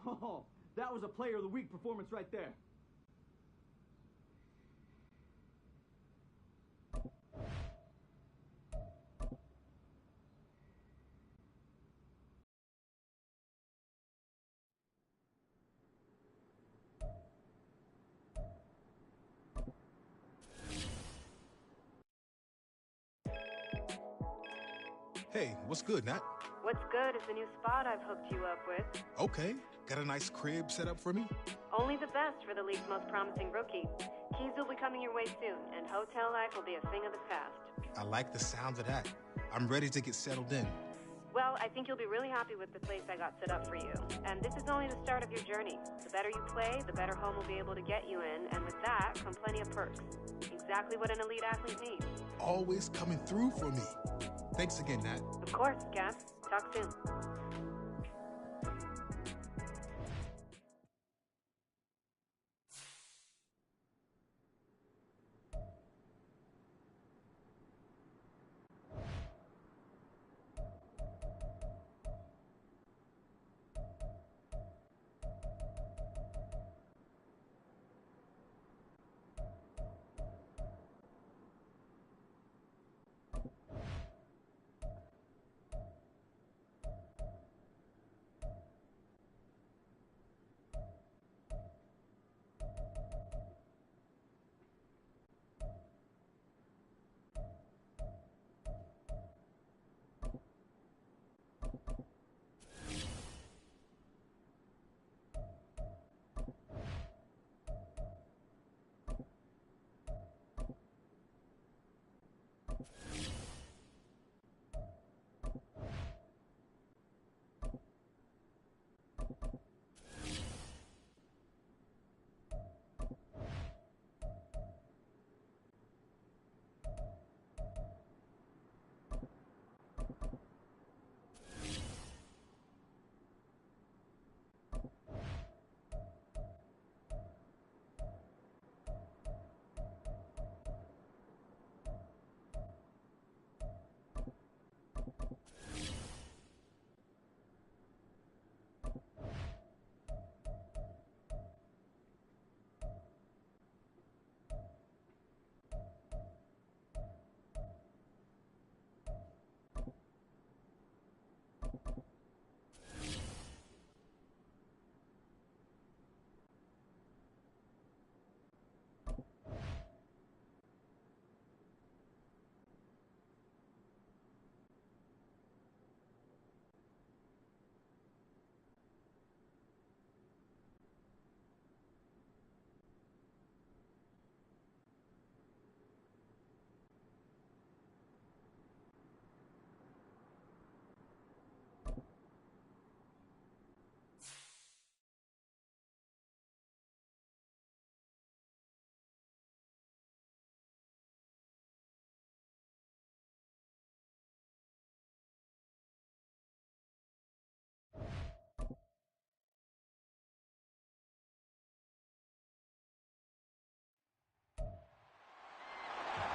Oh, that was a player of the week performance right there. Hey, what's good, Nat? What's good is the new spot I've hooked you up with. Okay. Got a nice crib set up for me? Only the best for the league's most promising rookie. Keys will be coming your way soon, and hotel life will be a thing of the past. I like the sound of that. I'm ready to get settled in. Well, I think you'll be really happy with the place I got set up for you. And this is only the start of your journey. The better you play, the better home will be able to get you in, and with that come plenty of perks. Exactly what an elite athlete needs. Always coming through for me. Thanks again, Nat. Of course, Gas. Talk soon.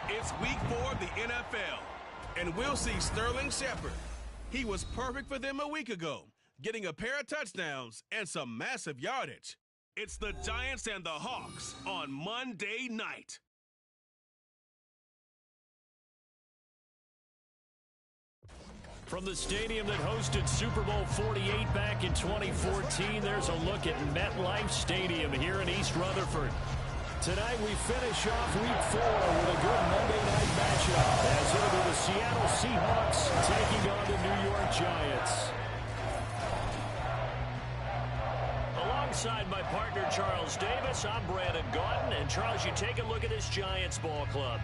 It's week 4 of the NFL, and we'll see Sterling Shepard. He was perfect for them a week ago, getting a pair of touchdowns and some massive yardage. It's the Giants and the Hawks on Monday night. From the stadium that hosted Super Bowl 48 back in 2014, there's a look at MetLife Stadium here in East Rutherford. Tonight we finish off week 4 with a good Monday night matchup as it'll be the Seattle Seahawks taking on the New York Giants. Alongside my partner Charles Davis, I'm Brandon Gaudin. And Charles, you take a look at this Giants ball club.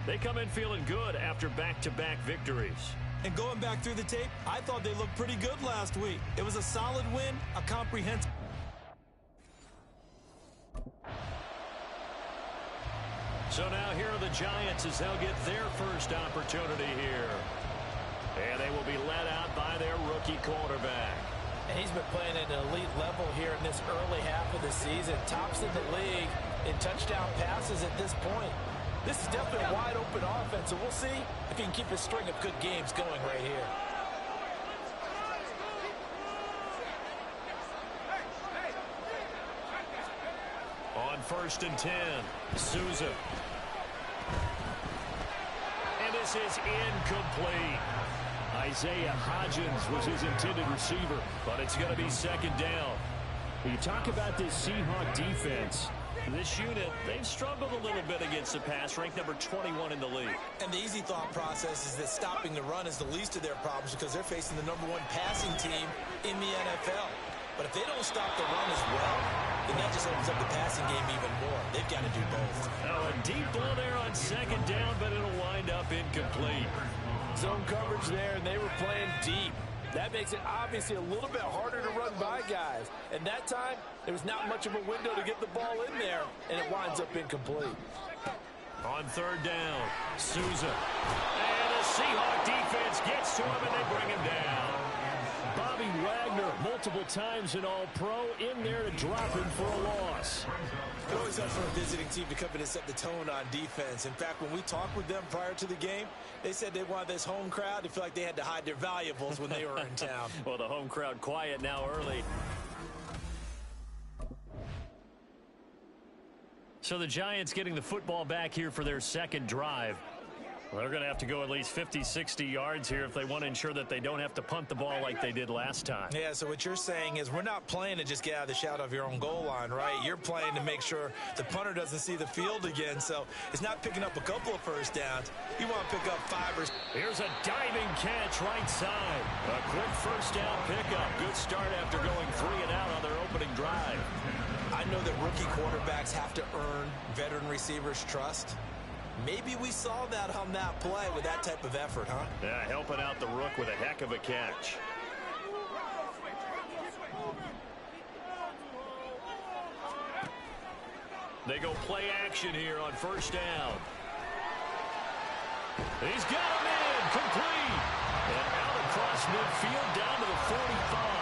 They come in feeling good after back-to-back victories. And going back through the tape, I thought they looked pretty good last week. It was a solid win, a comprehensive. So now here are the Giants as they'll get their first opportunity here. And they will be led out by their rookie quarterback. And he's been playing at an elite level here in this early half of the season. Tops in the league in touchdown passes at this point. This is definitely a wide open offense, so we'll see if he can keep a string of good games going right here. 1st and 10. Souza. And this is incomplete. Isaiah Hodgins was his intended receiver, but it's going to be 2nd down. You talk about this Seahawk defense. This unit, they've struggled a little bit against the pass, ranked number 21 in the league. And the easy thought process is that stopping the run is the least of their problems because they're facing the #1 passing team in the NFL. But if they don't stop the run as well, then that just opens up the passing game even more. They've got to do both. Oh, a deep ball there on 2nd down, but it'll wind up incomplete. Zone coverage there, and they were playing deep. That makes it obviously a little bit harder to run by guys. And that time, there was not much of a window to get the ball in there, and it winds up incomplete. On 3rd down, Souza. And the Seahawk defense gets to him, and they bring him down. Bobby Wagner, multiple times an All-Pro, in there to drop him for a loss. It always helps for a visiting team to come in and set the tone on defense. In fact, when we talked with them prior to the game, they said they wanted this home crowd to feel like they had to hide their valuables when they were in town. Well, the home crowd quiet now early. So the Giants getting the football back here for their 2nd drive. Well, they're going to have to go at least 50, 60 yards here if they want to ensure that they don't have to punt the ball like they did last time. Yeah, so what you're saying is we're not playing to just get out of the shadow of your own goal line, right? You're playing to make sure the punter doesn't see the field again. So it's not picking up a couple of 1st downs. You want to pick up 5 or... Here's a diving catch right side. A quick 1st down pickup. Good start after going 3 and out on their opening drive. I know that rookie quarterbacks have to earn veteran receivers' trust. Maybe we saw that on that play with that type of effort, huh? Yeah, helping out the rook with a heck of a catch. They go play action here on 1st down. He's got him in, complete. And out across midfield down to the 45.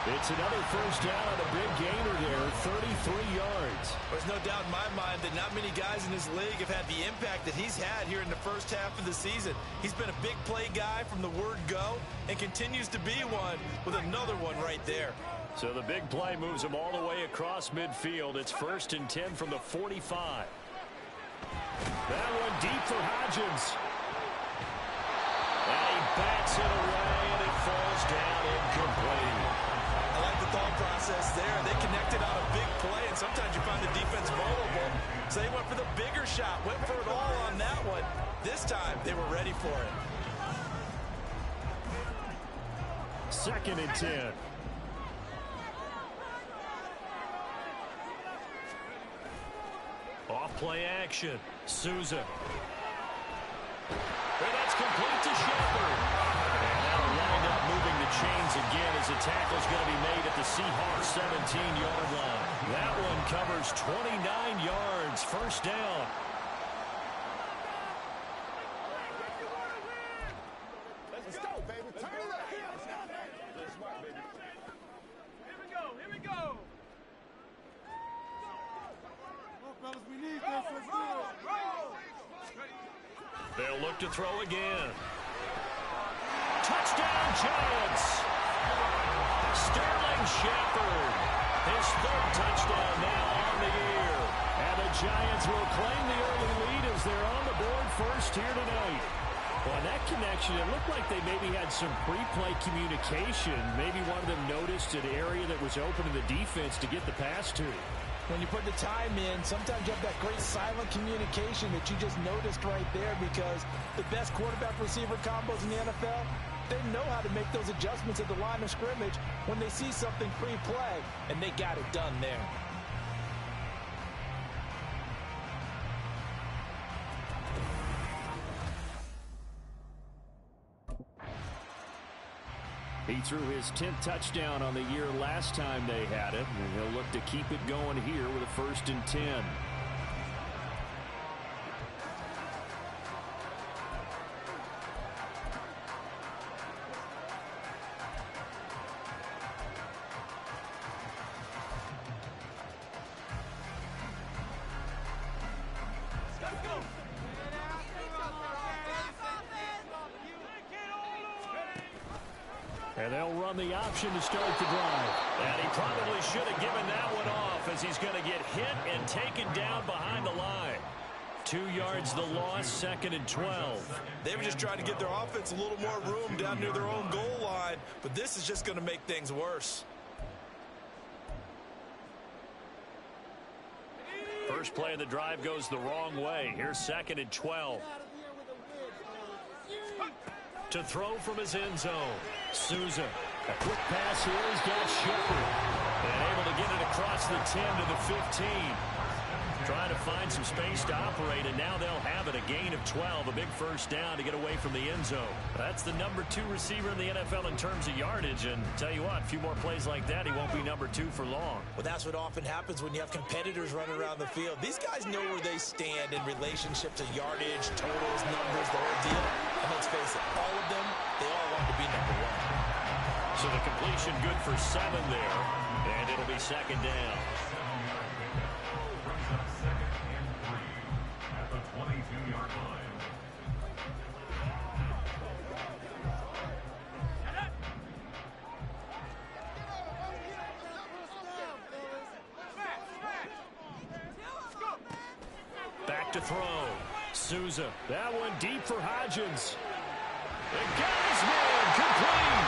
It's another 1st down on a big gainer there, 33 yards. There's no doubt in my mind that not many guys in this league have had the impact that he's had here in the 1st half of the season. He's been a big play guy from the word go and continues to be one with another one right there. So the big play moves him all the way across midfield. It's 1st and 10 from the 45. That one deep for Hodgins. And he bats it away, and it falls down incomplete. I like the thought process there. They connected on a big play, and sometimes you find the defense vulnerable. So they went for the bigger shot, went for it all on that one. This time, they were ready for it. 2nd and 10. Off play action. Souza. And that's complete to Shepard. And that'll wind up moving the chains again as the tackle's going to be made at the Seahawks 17-yard line. That one covers 29 yards. 1st down. Let's go, baby. Turn it up. That's smart, baby. Here we go. Here we go. Come on, fellas. We need this. Let's do it. They'll look to throw again. Touchdown, Giants! Sterling Shepard, his 3rd touchdown now on the year. And the Giants will claim the early lead as they're on the board first here tonight. Well, that connection, it looked like they maybe had some pre-play communication. Maybe one of them noticed an area that was open to the defense to get the pass to. When you put the time in, sometimes you have that great silent communication that you just noticed right there because the best quarterback-receiver combos in the NFL, they know how to make those adjustments at the line of scrimmage when they see something pre-play, and they got it done there. He threw his 10th touchdown on the year last time they had it, and he'll look to keep it going here with a 1st and 10. And they'll run the option to start the drive. And he probably should have given that one off as he's going to get hit and taken down behind the line. 2 yards the loss, 2nd and 12. They were just trying to give their offense a little more room down near their own goal line, but this is just going to make things worse. First play of the drive goes the wrong way. Here's 2nd and 12. To throw from his end zone. Souza. A quick pass here. He's got Shepard. And able to get it across the 10 to the 15. Trying to find some space to operate, and now they'll have it. A gain of 12, a big first down to get away from the end zone. That's the number 2 receiver in the NFL in terms of yardage, and tell you what, a few more plays like that, he won't be number 2 for long. Well, that's what often happens when you have competitors running around the field. These guys know where they stand in relationship to yardage, totals, numbers, the whole deal. And let's face it, all of them, they all want to be number 1. So the completion good for 7 there, and it'll be 2nd down. Back to throw. Souza. That one deep for Hodgins. And got his man complete.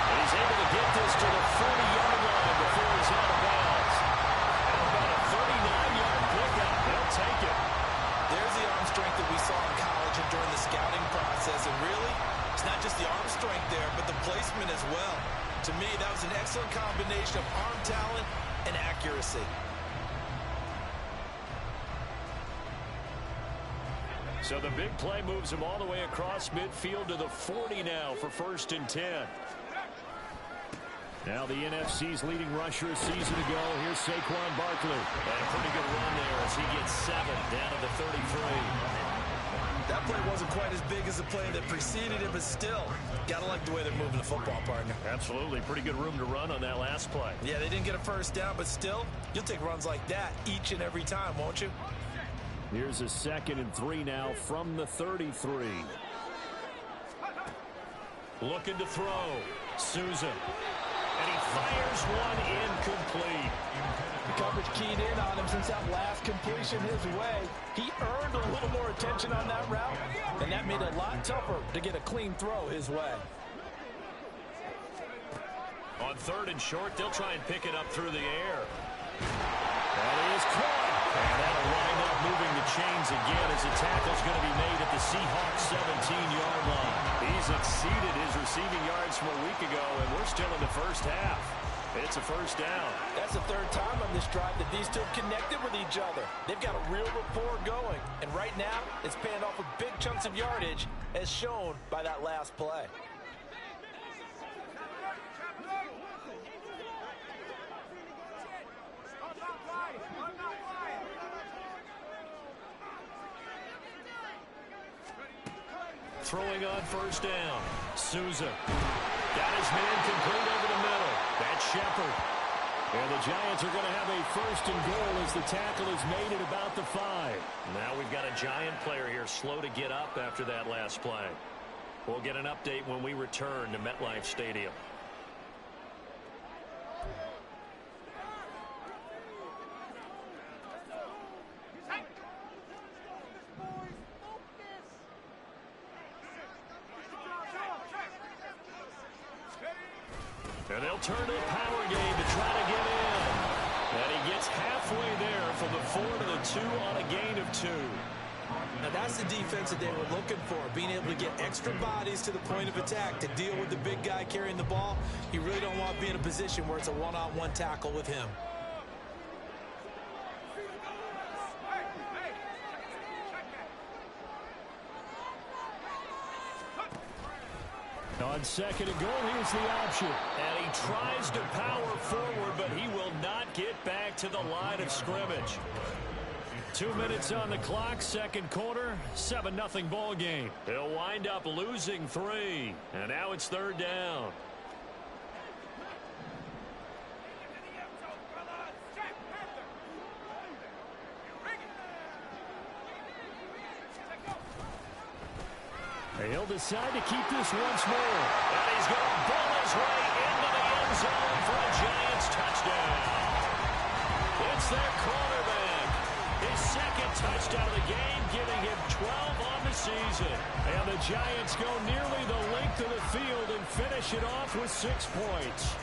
And he's able to get this to the 40-yard line before he's out of bounds. And about a 39-yard pickup. They'll take it. There's the arm strength that we saw in college and during the scouting process. And really, it's not just the arm strength there, but the placement as well. To me, that was an excellent combination of arm talent and accuracy. So the big play moves him all the way across midfield to the 40 now for 1st and 10. Now the NFC's leading rusher a season ago. Here's Saquon Barkley. And a pretty good run there as he gets 7 down to the 33. That play wasn't quite as big as the play that preceded it, but still, gotta like the way they're moving the football, partner. Absolutely. Pretty good room to run on that last play. Yeah, they didn't get a first down, but still, you'll take runs like that each and every time, won't you? Here's a 2nd and 3 now from the 33. Looking to throw. Souza. And he fires one incomplete. The coverage keyed in on him since that last completion his way. He earned a little more attention on that route, and that made it a lot tougher to get a clean throw his way. On 3rd and short, they'll try and pick it up through the air. That is caught. And that'll wind up moving the chains again as the tackle's going to be made at the Seahawks 17-yard line. He's exceeded his receiving yards from a week ago, and we're still in the first half. It's a first down. That's the 3rd time on this drive that these two have connected with each other. They've got a real rapport going, and right now it's paying off with big chunks of yardage as shown by that last play. Throwing on 1st down. Souza. Got his man complete over the middle. That's Shepard. And the Giants are going to have a 1st and goal as the tackle is made at about the 5. Now we've got a Giant player here slow to get up after that last play. We'll get an update when we return to MetLife Stadium. And they'll turn to the power game to try to get in. And he gets halfway there from the 4 to the 2 on a gain of 2. Now that's the defense that they were looking for, being able to get extra bodies to the point of attack to deal with the big guy carrying the ball. You really don't want to be in a position where it's a one-on-one tackle with him. On 2nd and goal, here's the option. And he tries to power forward, but he will not get back to the line of scrimmage. 2 minutes on the clock, 2nd quarter, 7-0 ball game. He'll wind up losing 3, and now it's 3rd down. He'll decide to keep this once more. And he's going to bull his way into the end zone for a Giants touchdown. It's their quarterback. His second touchdown of the game, giving him 12 on the season. And the Giants go nearly the length of the field and finish it off with 6 points.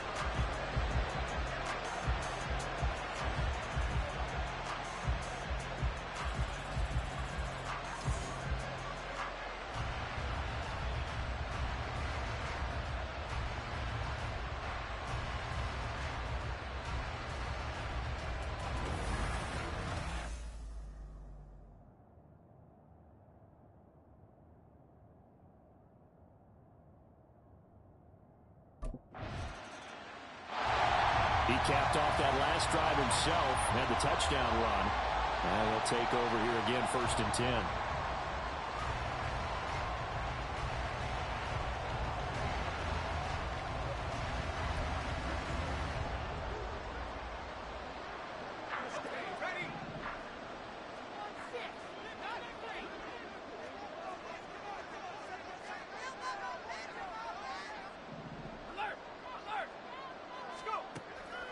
He capped off that last drive himself, had the touchdown run. And he'll take over here again, 1st and 10.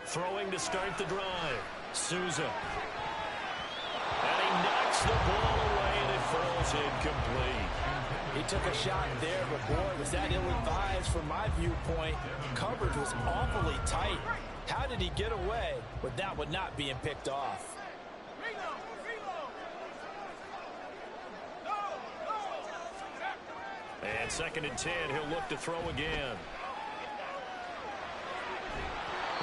Throwing to start the drive. Souza. And he knocks the ball away, and it falls incomplete. He took a shot there, but boy, was that ill-advised from my viewpoint. Coverage was awfully tight. How did he get away with that one not being picked off? And 2nd and 10, he'll look to throw again.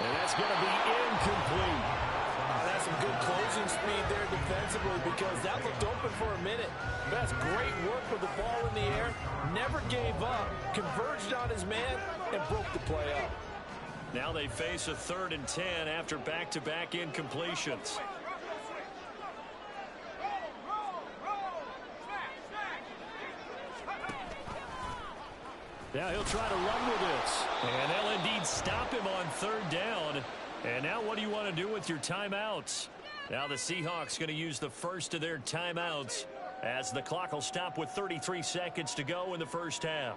And that's going to be incomplete. That's some good closing speed there defensively, because that looked open for a minute. That's great work with the ball in the air. Never gave up, converged on his man, and broke the play up. Now they face a 3rd and 10 after back-to-back incompletions. Now he'll try to run with this. And they'll indeed stop him on 3rd down. And now what do you want to do with your timeouts? Now the Seahawks going to use the first of their timeouts as the clock will stop with 33 seconds to go in the first half.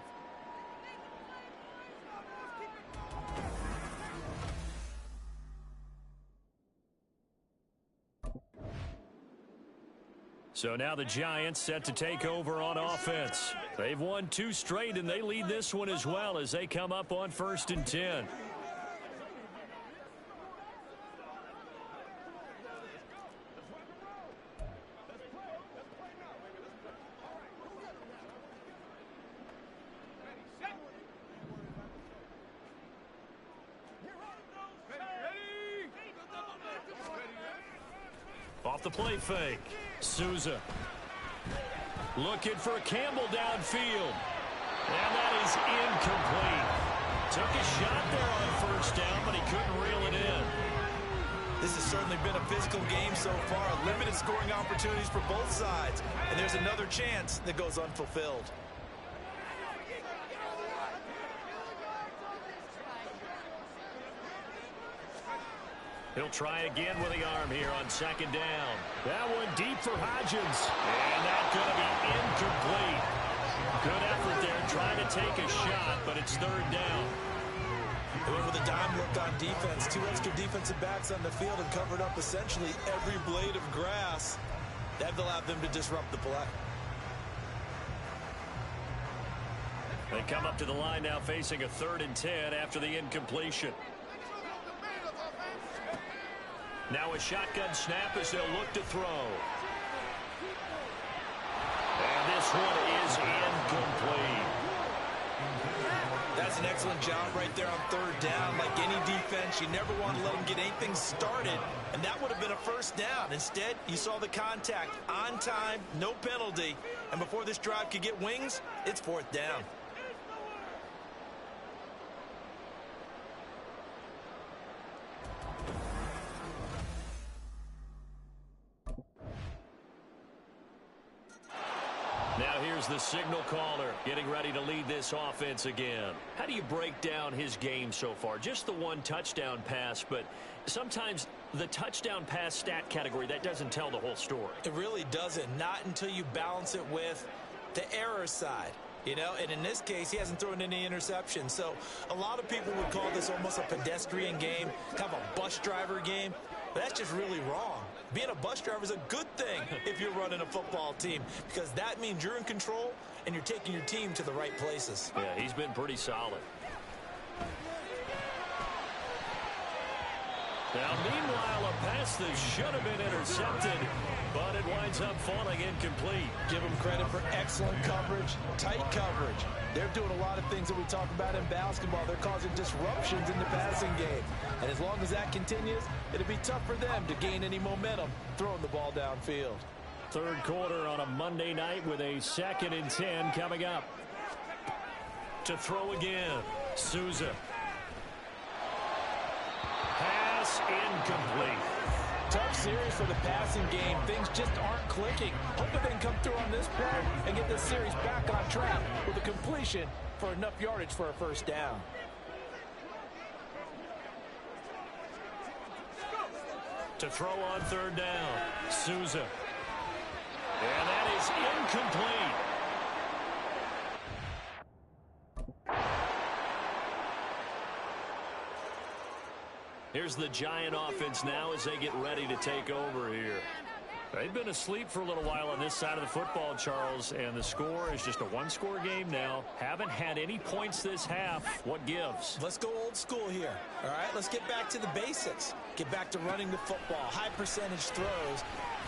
So now the Giants set to take over on offense. They've won 2 straight, and they lead this one as well as they come up on 1st and 10. Off the play fake. Souza. Looking for Campbell downfield. And that is incomplete. Took a shot there on 1st down, but he couldn't reel it in. This has certainly been a physical game so far. Limited scoring opportunities for both sides. And there's another chance that goes unfulfilled. He'll try again with the arm here on 2nd down. That one deep for Hodgins. And that's going to be incomplete. Good effort there trying to take a shot, but it's 3rd down. Whoever the dime looked on defense, 2 extra defensive backs on the field and covered up essentially every blade of grass. That allowed them to disrupt the play. They come up to the line now facing a 3rd and 10 after the incompletion. Now a shotgun snap as they'll look to throw. And this one is incomplete. That's an excellent job right there on 3rd down. Like any defense, you never want to let them get anything started, and that would have been a 1st down. Instead, you saw the contact on time, no penalty, and before this drive could get wings, it's 4th down. Now here's the signal caller getting ready to lead this offense again. How do you break down his game so far? Just the 1 touchdown pass, but sometimes the touchdown pass stat category, that doesn't tell the whole story. It really doesn't, not until you balance it with the error side. You know, and in this case, he hasn't thrown any interceptions. So a lot of people would call this almost a pedestrian game, kind of a bus driver game. But that's just really wrong. Being a bus driver is a good thing if you're running a football team, because that means you're in control and you're taking your team to the right places. Yeah, he's been pretty solid. Now, meanwhile, a pass that should have been intercepted, but it winds up falling incomplete. Give them credit for excellent coverage, tight coverage. They're doing a lot of things that we talk about in basketball. They're causing disruptions in the passing game. And as long as that continues, it'll be tough for them to gain any momentum throwing the ball downfield. Third quarter on a Monday night with a 2nd and 10 coming up. To throw again, Souza. Pass incomplete. Tough series for the passing game. Things just aren't clicking. Hoping they can come through on this play and get this series back on track with a completion for enough yardage for a first down. To throw on 3rd down, Souza. And that is incomplete. Here's the Giant offense now as they get ready to take over here. They've been asleep for a little while on this side of the football, Charles, and the score is just a one-score game now. Haven't had any points this half. What gives? Let's go old school here. All right, let's get back to the basics. Get back to running the football, high percentage throws.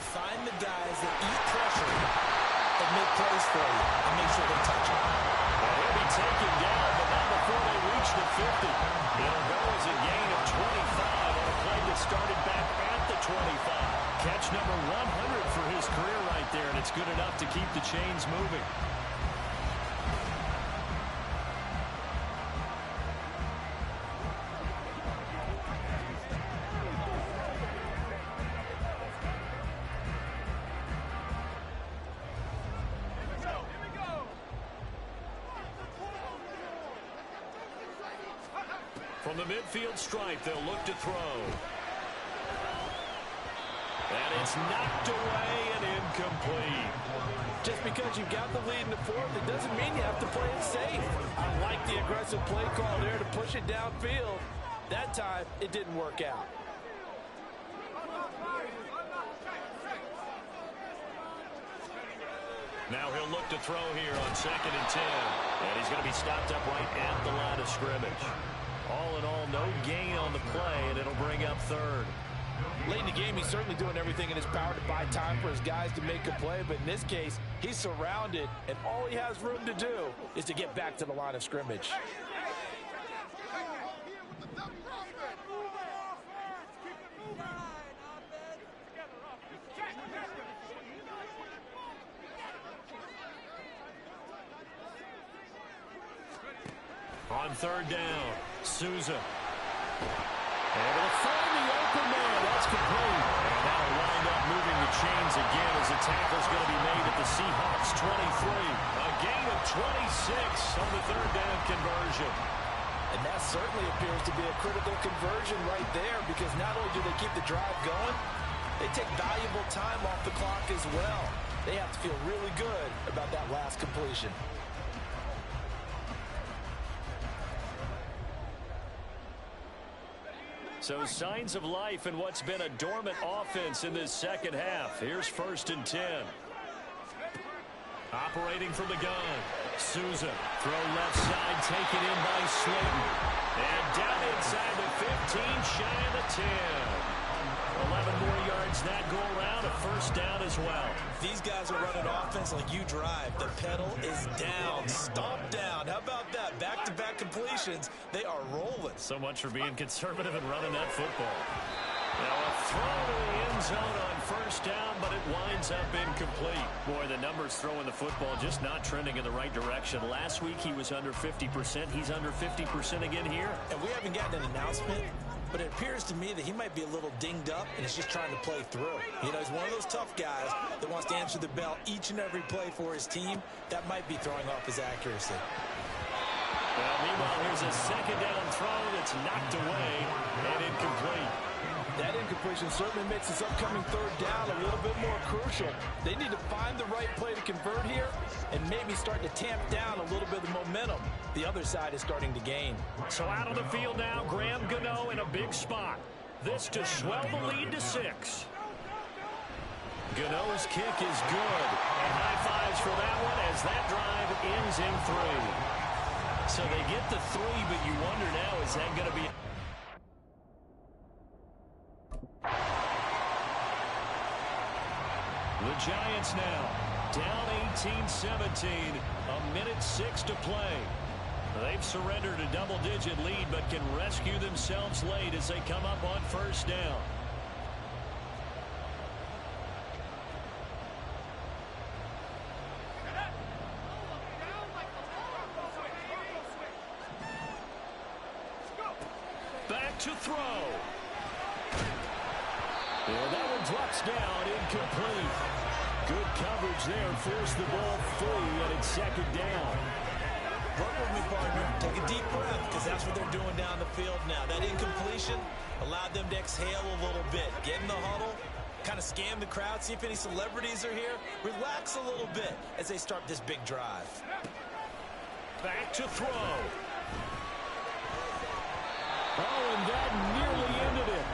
Find the guys that eat pressure and make plays for you and make sure they touch it. Well, he'll be taken down, but not before they reach the 50. It'll go as a gain of 25 on a play that started back at the 25. Catch number 100 for his career right there, and it's good enough to keep the chains moving. From the midfield stripe, they'll look to throw. And it's knocked away and incomplete. Just because you've got the lead in the fourth, it doesn't mean you have to play it safe. I like the aggressive play call there to push it downfield. That time, it didn't work out. Now he'll look to throw here on 2nd and 10. And he's going to be stopped up right at the line of scrimmage. All in all, no gain on the play, and it'll bring up 3rd. Late in the game, he's certainly doing everything in his power to buy time for his guys to make a play. But in this case, he's surrounded, and all he has room to do is to get back to the line of scrimmage. On 3rd down, Souza. Able to find the open man. That's complete. And now wind up moving the chains again as the tackle's going to be made at the Seahawks 23. A gain of 26 on the 3rd down conversion. And that certainly appears to be a critical conversion right there, because not only do they keep the drive going, they take valuable time off the clock as well. They have to feel really good about that last completion. So signs of life in what's been a dormant offense in this second half. Here's 1st and 10. Operating from the gun. Souza. Throw left side, taken in by Slayton. And down inside the 15, shy of the 10. 11 more yards that go around, a first down as well. These guys are running offense like you drive. The pedal is down, stomp down. How about that? Back-to-back completions. They are rolling. So much for being conservative and running that football. Now a throw to the end zone on 1st down, but it winds up incomplete. Boy, the numbers throwing the football just not trending in the right direction. Last week he was under 50%. He's under 50% again here. And we haven't gotten an announcement, but it appears to me that he might be a little dinged up and is just trying to play through. You know, he's one of those tough guys that wants to answer the bell each and every play for his team. That might be throwing off his accuracy. Well, meanwhile, here's a 2nd down throw that's knocked away and incomplete. That incompletion certainly makes this upcoming 3rd down a little bit more crucial. They need to find the right play to convert here and maybe start to tamp down a little bit of the momentum the other side is starting to gain. So out on the field now, Graham Gano in a big spot. This to swell the lead to 6. Gano's kick is good. And high fives for that one as that drive ends in 3. So they get the 3, but you wonder now, is that going to be... The Giants now down 18-17, a minute 6 to play. They've surrendered a double-digit lead, but can rescue themselves late as they come up on first down. Back to throw. And that one drops down, incomplete. Good coverage there, forced the ball free, and it's second down. Work with me, partner. Take a deep breath, because that's what they're doing down the field now. That incompletion allowed them to exhale a little bit. Get in the huddle, kind of scan the crowd, see if any celebrities are here. Relax a little bit as they start this big drive. Back to throw. Oh, and that nearly ended it.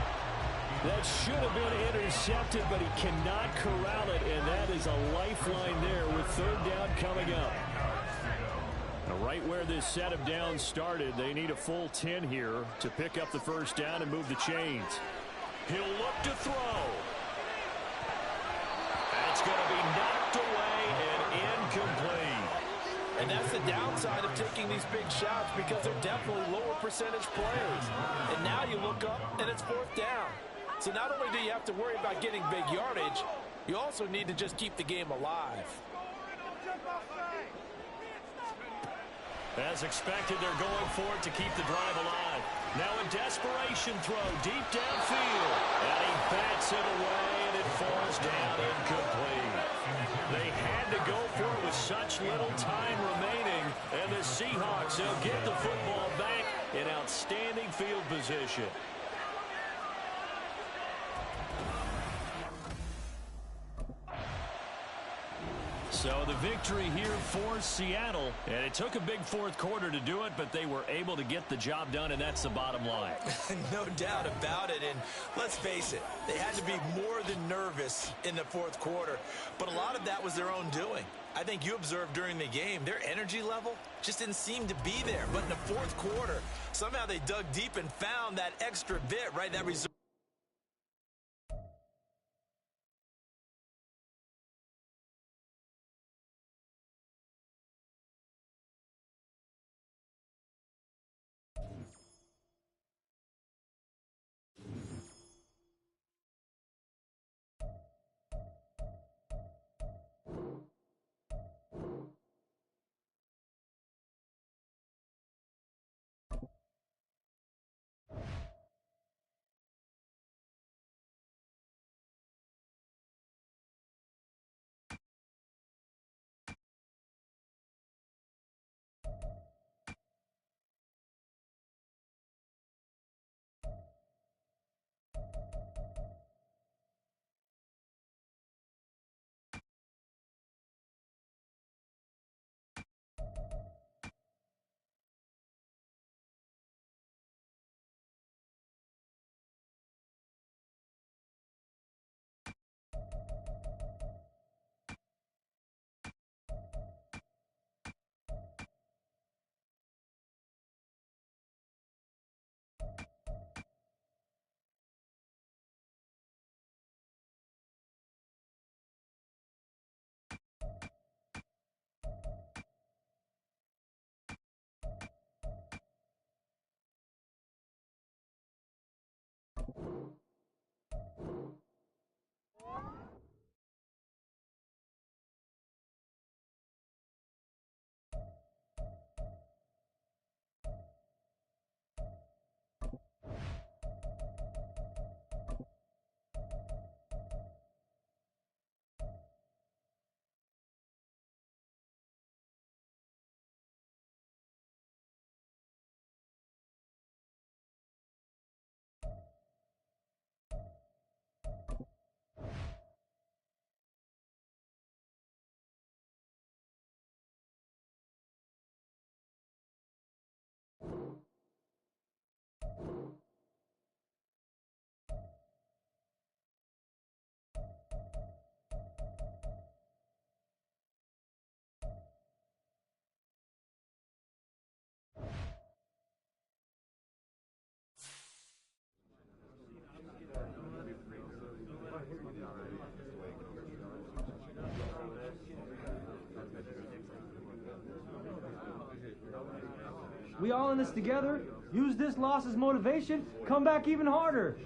That should have been intercepted, but he cannot corral it, and that is a lifeline there with third down coming up. Right where this set of downs started, they need a full 10 here to pick up the first down and move the chains. He'll look to throw. That's going to be knocked away and incomplete. And that's the downside of taking these big shots, because they're definitely lower percentage players. And now you look up, and it's fourth down. So not only do you have to worry about getting big yardage, you also need to just keep the game alive. As expected, they're going for it to keep the drive alive. Now a desperation throw deep downfield. And he bats it away, and it falls down incomplete. They had to go for it with such little time remaining. And the Seahawks, they'll get the football back in outstanding field position. So the victory here for Seattle, and it took a big fourth quarter to do it, but they were able to get the job done, and that's the bottom line. No doubt about it, and let's face it, they had to be more than nervous in the fourth quarter, but a lot of that was their own doing. I think you observed during the game, their energy level just didn't seem to be there, but in the fourth quarter, somehow they dug deep and found that extra bit, right, that reserve. We all in this together. Use this loss as motivation. Come back even harder.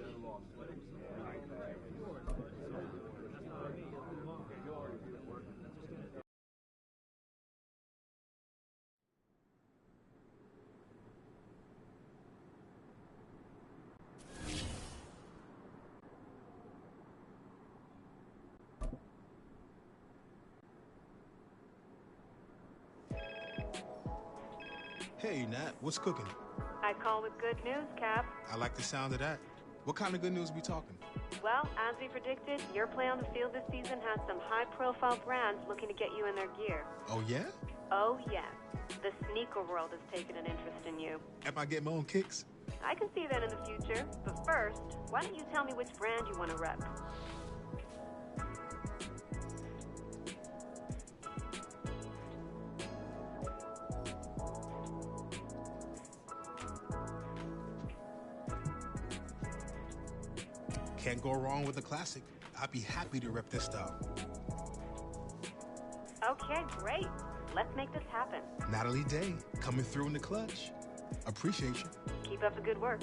Hey, Nat, what's cooking? I call with good news, Cap. I like the sound of that. What kind of good news we talking? Well, as we predicted, your play on the field this season has some high-profile brands looking to get you in their gear. Oh, yeah? Oh, yes. The sneaker world has taken an interest in you. Am I getting my own kicks? I can see that in the future. But first, why don't you tell me which brand you want to rep? Can't go wrong with a classic. I'd be happy to rep this style. Okay, great. Let's make this happen. Natalie Day, coming through in the clutch. Appreciate you. Keep up the good work.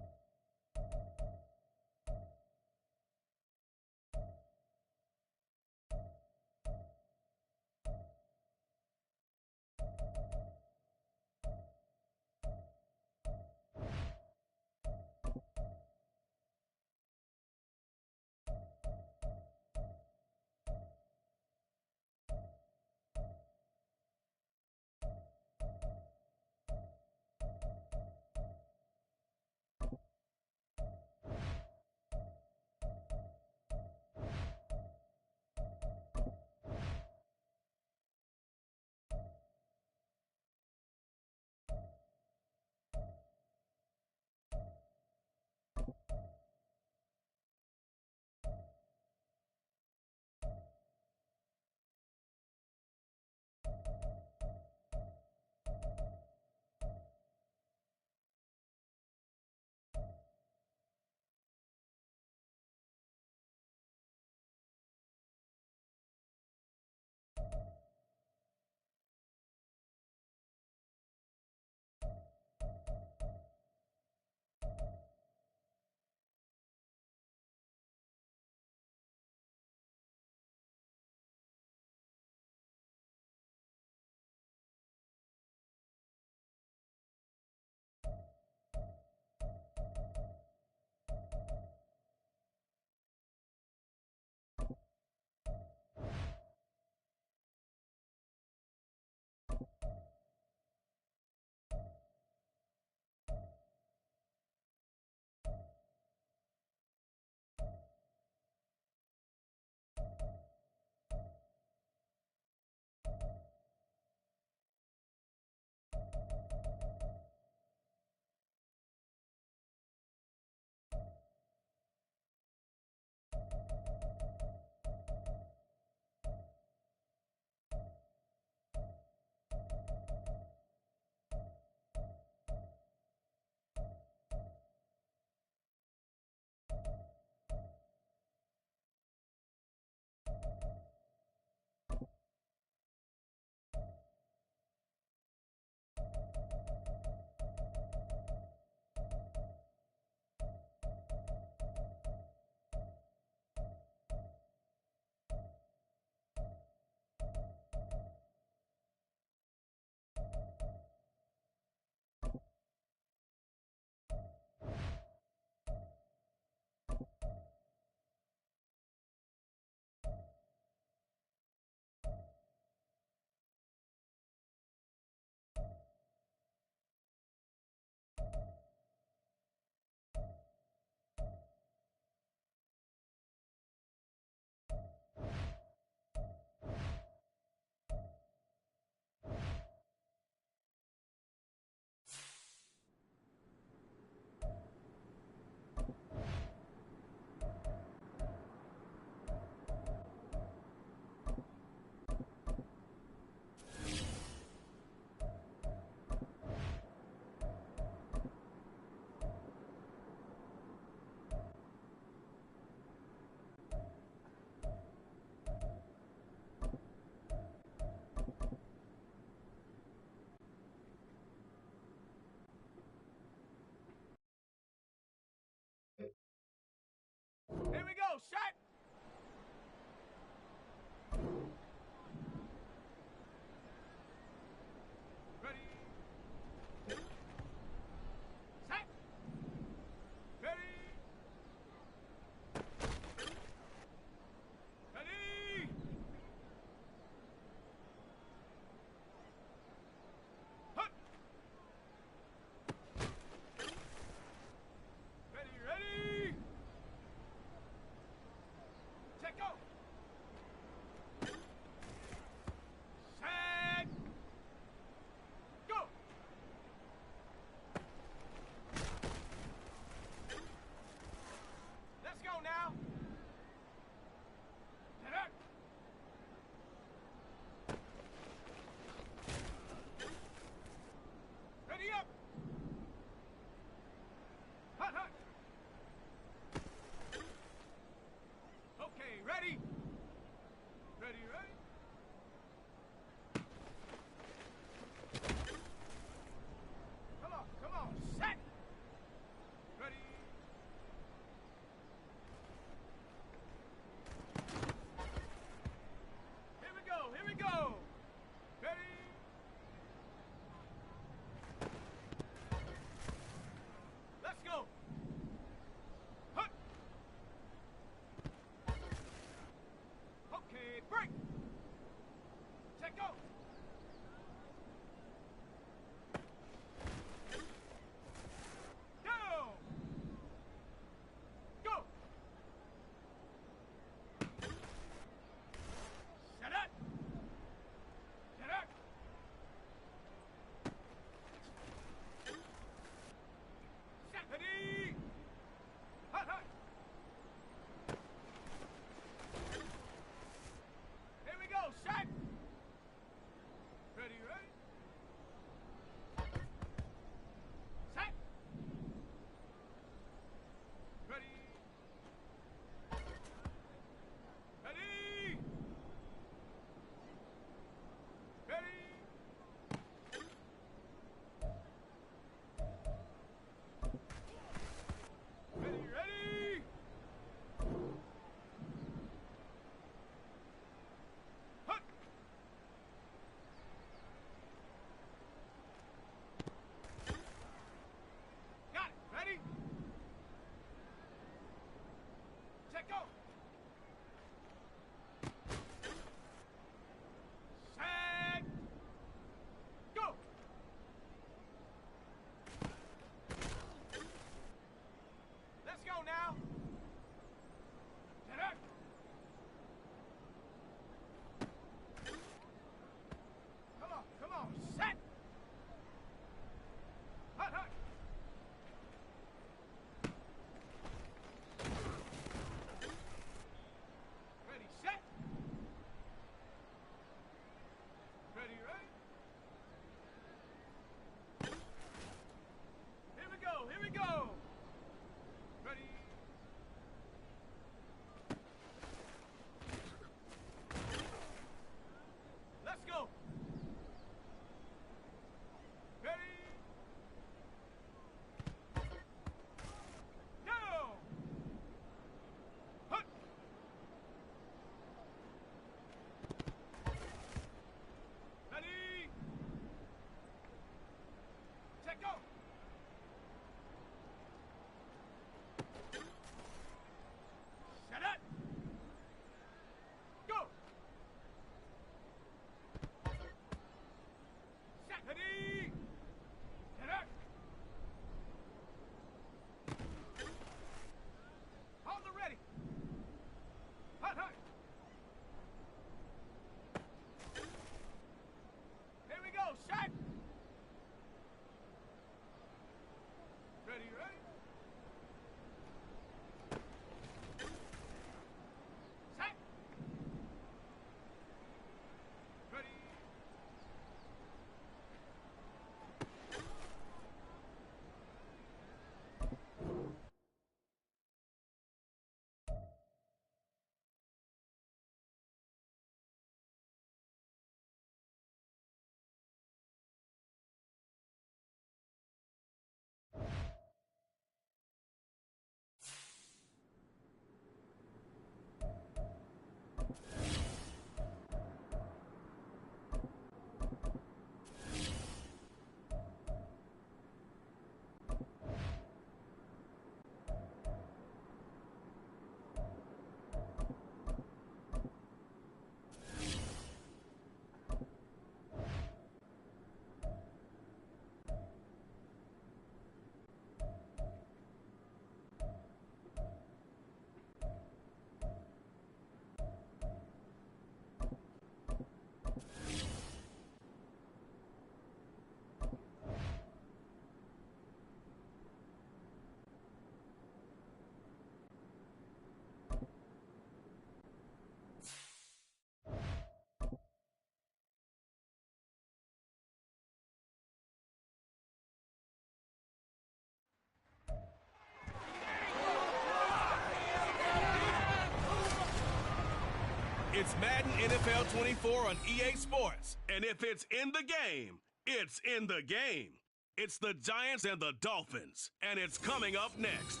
It's Madden NFL 24 on EA Sports. And if it's in the game, it's in the game. It's the Giants and the Dolphins. And it's coming up next.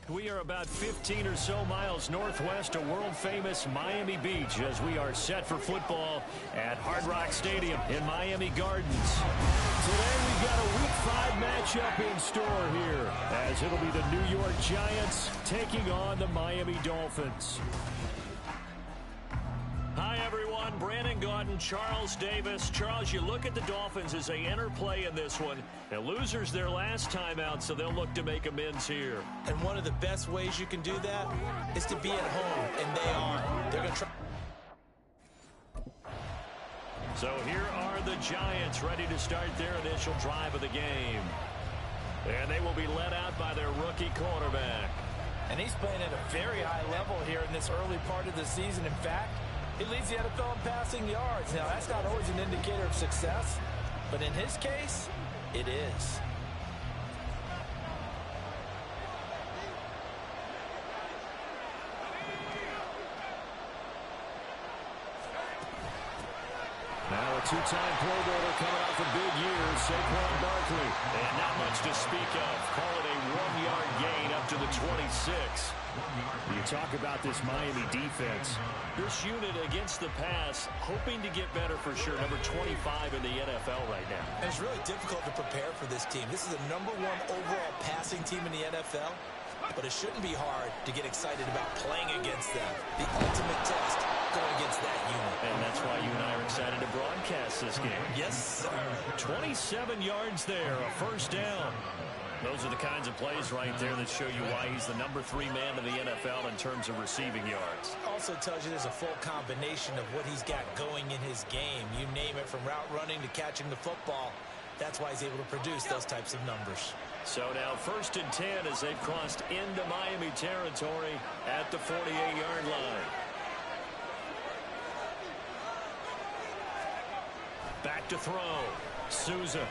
We are about 15 or so miles northwest of world-famous Miami Beach as we are set for football at Hard Rock Stadium in Miami Gardens. Today we've got a Week 5 matchup in store here as it'll be the New York Giants taking on the Miami Dolphins. Hi, everyone. Brandon Gaudin, Charles Davis. Charles, you look at the Dolphins as they enter play in this one. The losers their last time out, so they'll look to make amends here. And one of the best ways you can do that is to be at home, and they are. They're going to try. So here are the Giants ready to start their initial drive of the game. And they will be led out by their rookie quarterback. And he's playing at a very high level here in this early part of the season. In fact, he leads the NFL in passing yards. Now, that's not always an indicator of success, but in his case, it is. Now a two-time Pro Bowler coming off a big year, Saquon Barkley. And not much to speak of. Call it a 1-yard gain up to the 26. You talk about this Miami defense. This unit against the pass, hoping to get better for sure. Number 25 in the NFL right now. And it's really difficult to prepare for this team. This is the #1 overall passing team in the NFL, but it shouldn't be hard to get excited about playing against them. The ultimate test going against that unit. And that's why you and I are excited to broadcast this game. Yes, sir. 27 yards there, a first down. Those are the kinds of plays right there that show you why he's the #3 man in the NFL in terms of receiving yards. Also tells you there's a full combination of what he's got going in his game. You name it, from route running to catching the football. That's why he's able to produce those types of numbers. So now 1st and 10 as they've crossed into Miami territory at the 48-yard line. Back to throw. Souza.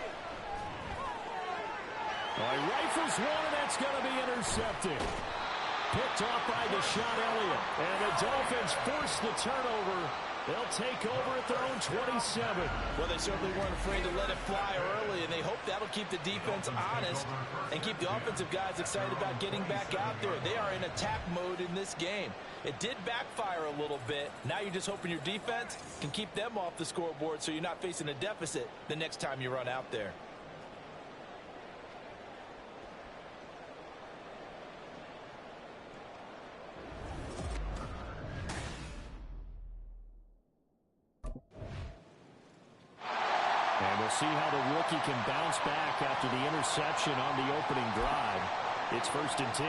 Well, he rifles one, and that's going to be intercepted. Picked off by Deshaun Elliott. And the Dolphins force the turnover. They'll take over at their own 27. Well, they certainly weren't afraid to let it fly early, and they hope that'll keep the defense honest and keep the offensive guys excited about getting back out there. They are in attack mode in this game. It did backfire a little bit. Now you're just hoping your defense can keep them off the scoreboard so you're not facing a deficit the next time you run out there. And we'll see how the rookie can bounce back after the interception on the opening drive. It's 1st and 10.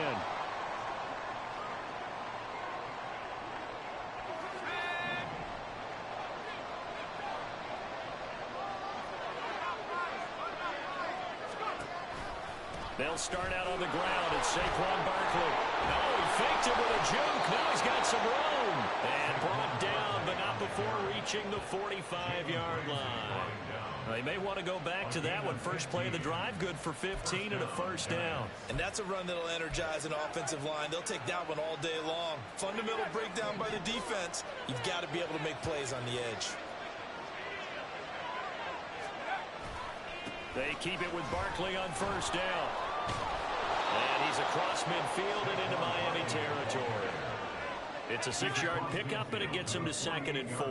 They'll start out on the ground. It's Saquon Barkley. No, he faked it with a juke. Now he's got some room. And brought down, but not before reaching the 45-yard line. They may want to go back to that one. First play of the drive, good for 15 and a first down. And that's a run that'll energize an offensive line. They'll take that one all day long. Fundamental breakdown by the defense. You've got to be able to make plays on the edge. They keep it with Barkley on first down. And he's across midfield and into Miami territory. It's a 6-yard pickup, and it gets him to 2nd and 4.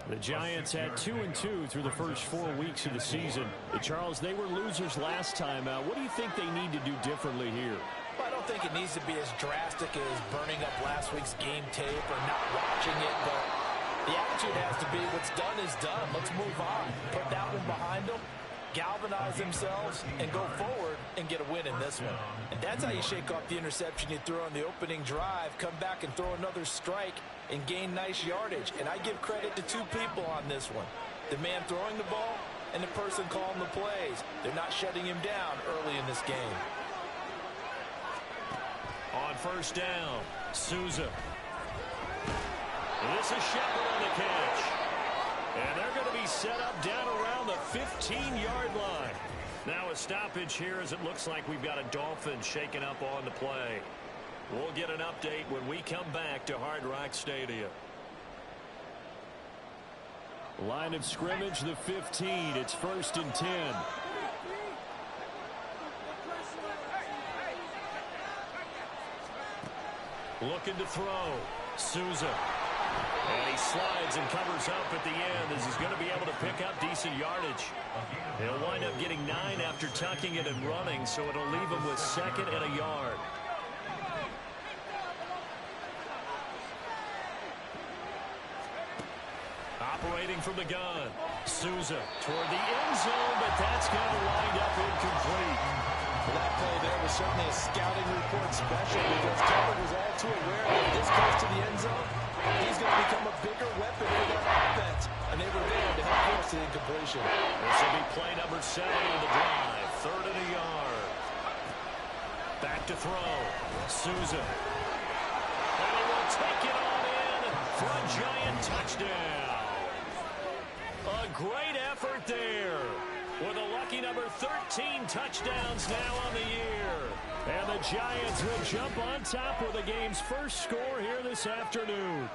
The Giants had 2-2 through the first 4 weeks of the season. Charles, they were losers last time out. What do you think they need to do differently here? Well, I don't think it needs to be as drastic as burning up last week's game tape or not watching it, but the attitude has to be what's done is done. Let's move on. Put that one behind them, galvanize themselves, and go forward and get a win in this one. And that's how you shake off the interception you threw on the opening drive, come back and throw another strike and gain nice yardage. And I give credit to 2 people on this one. The man throwing the ball and the person calling the plays. They're not shutting him down early in this game. On first down, Souza. This is Shepard on the catch. And they're going to be set up down around the 15-yard line. Now a stoppage here as it looks like we've got a Dolphin shaking up on the play. We'll get an update when we come back to Hard Rock Stadium. Line of scrimmage, the 15. It's 1st and 10. Looking to throw. Souza. And he slides and covers up at the end as he's going to be able to pick up decent yardage. He'll wind up getting 9 after tucking it and running, so it'll leave him with 2nd and a yard. Operating from the gun. Souza toward the end zone, but that's going to wind up incomplete. Well, that play there was certainly a scouting report special because Kevin was all too aware that if this goes to the end zone, he's going to become a bigger weapon for that offense. And they were there to help force the incompletion. This will be play number 7 in the drive. 3rd and a yard. Back to throw. Souza. And he will take it on in for a giant touchdown. A great effort there. With a lucky number 13 touchdowns now on the year. And the Giants will jump on top with the game's first score here this afternoon.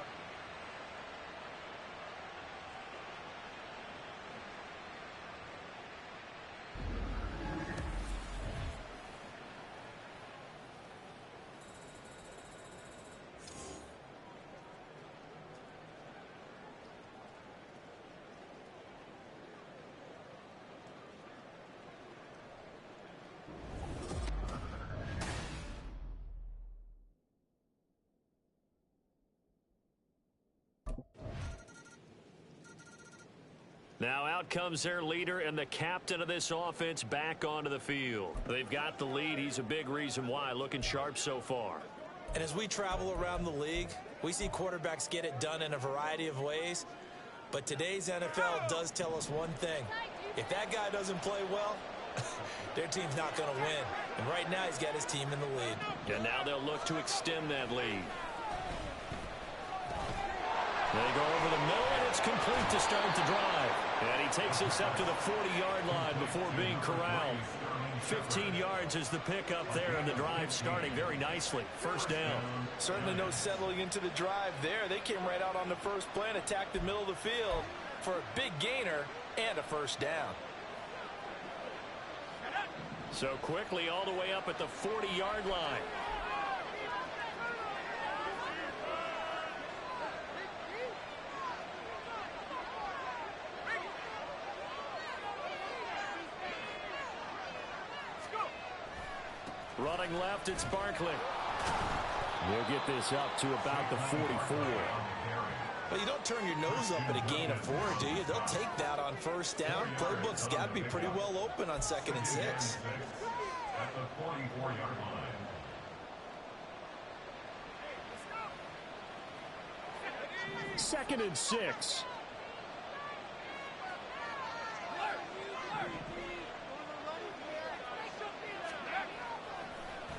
Now out comes their leader and the captain of this offense back onto the field. They've got the lead. He's a big reason why. Looking sharp so far. And as we travel around the league, we see quarterbacks get it done in a variety of ways. But today's NFL does tell us one thing. If that guy doesn't play well, their team's not going to win. And right now he's got his team in the lead. And now they'll look to extend that lead. They go over the middle, and it's complete to start the drive. And he takes us up to the 40-yard line before being corralled. 15 yards is the pickup there, and the drive starting very nicely. 1st down. Certainly no settling into the drive there. They came right out on the first play and attacked the middle of the field for a big gainer and a 1st down. So quickly all the way up at the 40-yard line. Running left, it's Barkley. We'll get this up to about the 44. Well, you don't turn your nose up at a gain of 4, do you? They'll take that on 1st down. Playbook's got to be pretty well open on 2nd and 6. At the 44-yard line. 2nd and 6.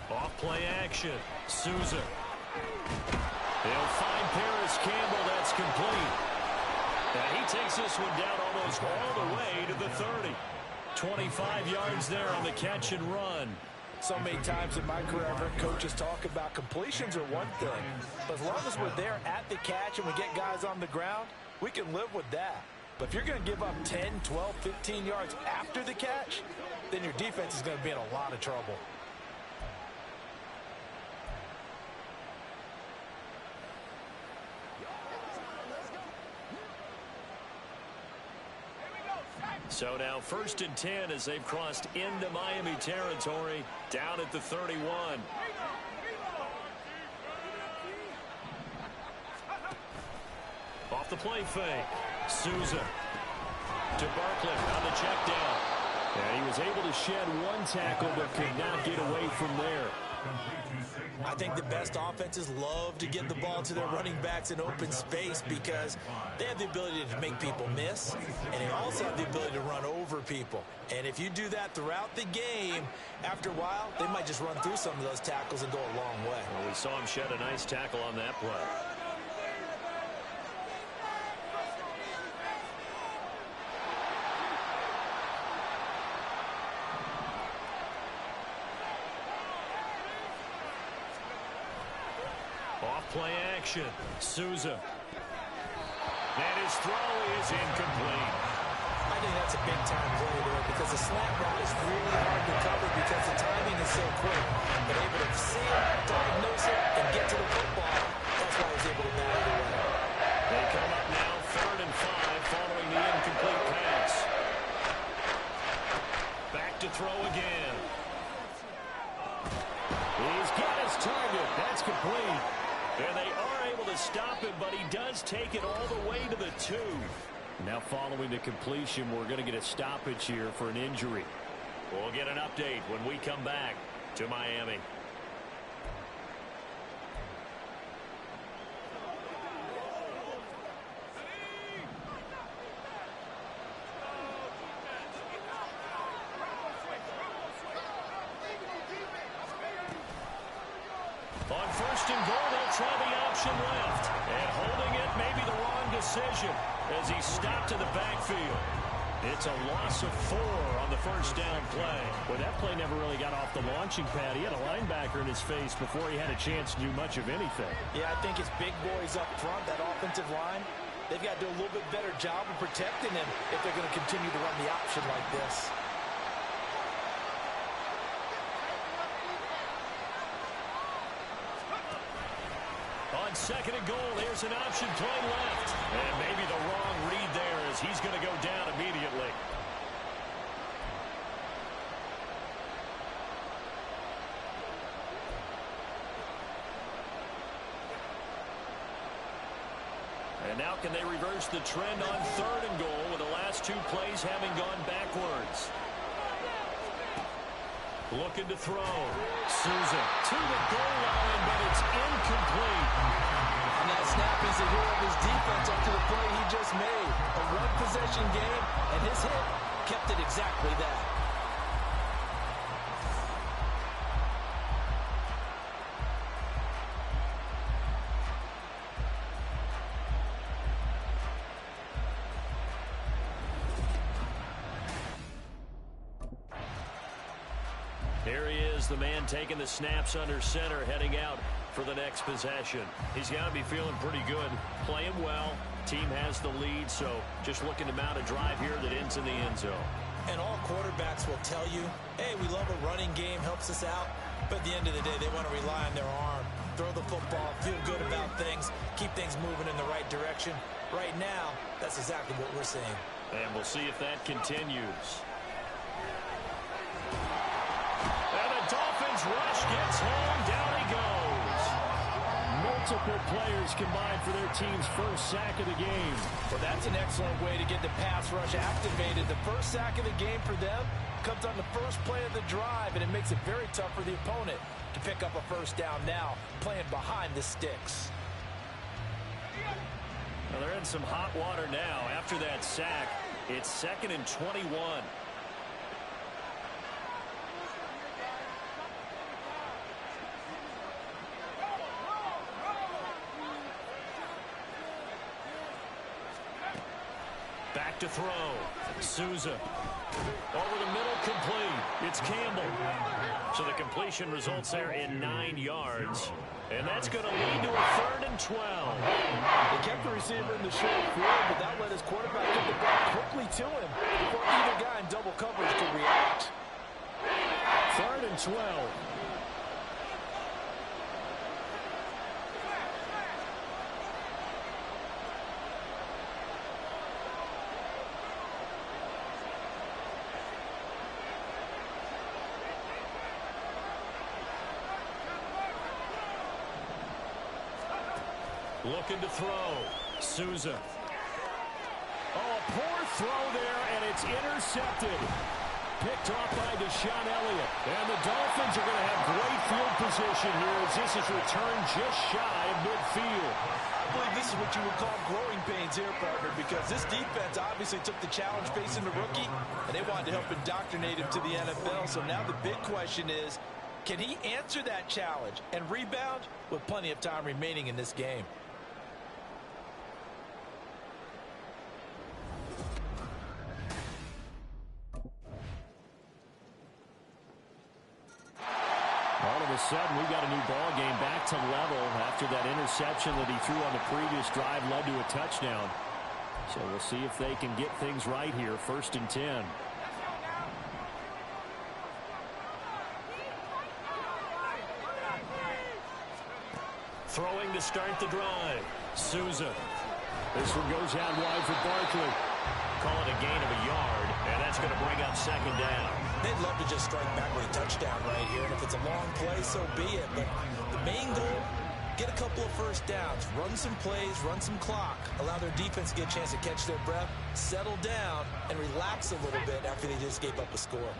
Off play action. Souza. They'll find Paris Campbell. That's complete. And he takes this one down almost all the way to the 30. 25 yards there on the catch and run. So many times in my career, I've heard coaches talk about completions are one thing. But as long as we're there at the catch and we get guys on the ground, we can live with that. But if you're going to give up 10, 12, 15 yards after the catch, then your defense is going to be in a lot of trouble. So now 1st and 10 as they've crossed into Miami territory down at the 31. Off the play fake. Souza to Barkley on the check down. And he was able to shed one tackle but could not get away from there. I think the best offenses love to get the ball to their running backs in open space because they have the ability to make people miss, and they also have the ability to run over people. And if you do that throughout the game, after a while, they might just run through some of those tackles and go a long way. Well, we saw him shed a nice tackle on that play. Play action. Souza. And his throw is incomplete. I think that's a big-time play there because the slant route is really hard to cover because the timing is so quick. But able to see it, diagnose it, and get to the football, that's why he's able to battle the way. They come up now 3rd and 5 following the incomplete pass. Back to throw again. He's got his target. That's complete. And they are able to stop him, but he does take it all the way to the 2. Now following the completion, we're going to get a stoppage here for an injury. We'll get an update when we come back to Miami. On 1st and goal, they'll try the option left. And holding it may be the wrong decision as he stopped in the backfield. It's a loss of 4 on the 1st down play. Well, that play never really got off the launching pad. He had a linebacker in his face before he had a chance to do much of anything. Yeah, I think it's big boys up front, that offensive line. They've got to do a little bit better job of protecting him if they're going to continue to run the option like this. On 2nd and goal, here's an option play left. And maybe the wrong read there as he's going to go down immediately. And now can they reverse the trend on 3rd and goal with the last 2 plays having gone backwards? Looking to throw. Souza to the goal line, but it's incomplete. And that snap is the hero of his defense after the play he just made. A one-possession game, and his hit kept it exactly that. Here he is, the man taking the snaps under center, heading out for the next possession. He's got to be feeling pretty good, playing well. Team has the lead, so just looking to mount a drive here that ends in the end zone. And all quarterbacks will tell you, hey, we love a running game, helps us out. But at the end of the day, they want to rely on their arm, throw the football, feel good about things, keep things moving in the right direction. Right now, that's exactly what we're seeing. And we'll see if that continues. And the Dolphins rush gets home. Down he goes. Multiple players combined for their team's first sack of the game. Well, that's an excellent way to get the pass rush activated. The first sack of the game for them comes on the first play of the drive, and it makes it very tough for the opponent to pick up a first down now, playing behind the sticks. Well, they're in some hot water now. After that sack, it's 2nd and 21. Back to throw. Souza. Over the middle, complete. It's Campbell. So the completion results there in 9 yards. And that's going to lead to a 3rd and 12. They kept the receiver in the short field, but that led his quarterback get the ball quickly to him before either guy in double coverage could react. 3rd and 12. Looking to throw. Souza. Oh, a poor throw there, and it's intercepted. Picked off by Deshaun Elliott. And the Dolphins are going to have great field position here as this is returned just shy of midfield. I believe this is what you would call growing pains here, partner, because this defense obviously took the challenge facing the rookie, and they wanted to help indoctrinate him to the NFL. So now the big question is, can he answer that challenge and rebound with plenty of time remaining in this game? a sudden, we've got a new ball game back to level after that interception that he threw on the previous drive led to a touchdown. So we'll see if they can get things right here. 1st and 10. Throwing to start the drive. Souza. This one goes out wide for Barkley. Call it a gain of a yard, and that's going to bring up 2nd down. They'd love to just strike back with a touchdown right here, and if it's a long play, so be it. But the main goal, get a couple of first downs, run some plays, run some clock, allow their defense to get a chance to catch their breath, settle down, and relax a little bit after they just gave up a score.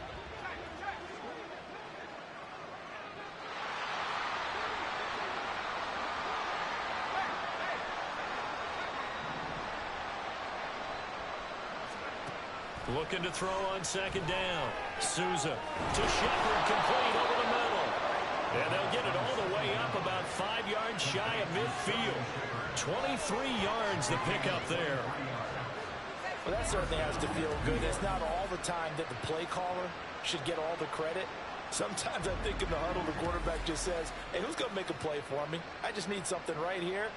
Looking to throw on 2nd down. Souza to Shepard, complete over the middle. And they'll get it all the way up about 5 yards shy of midfield. 23 yards to pick up there. Well, that certainly has to feel good. It's not all the time that the play caller should get all the credit. Sometimes I think in the huddle, the quarterback just says, hey, who's going to make a play for me? I just need something right here.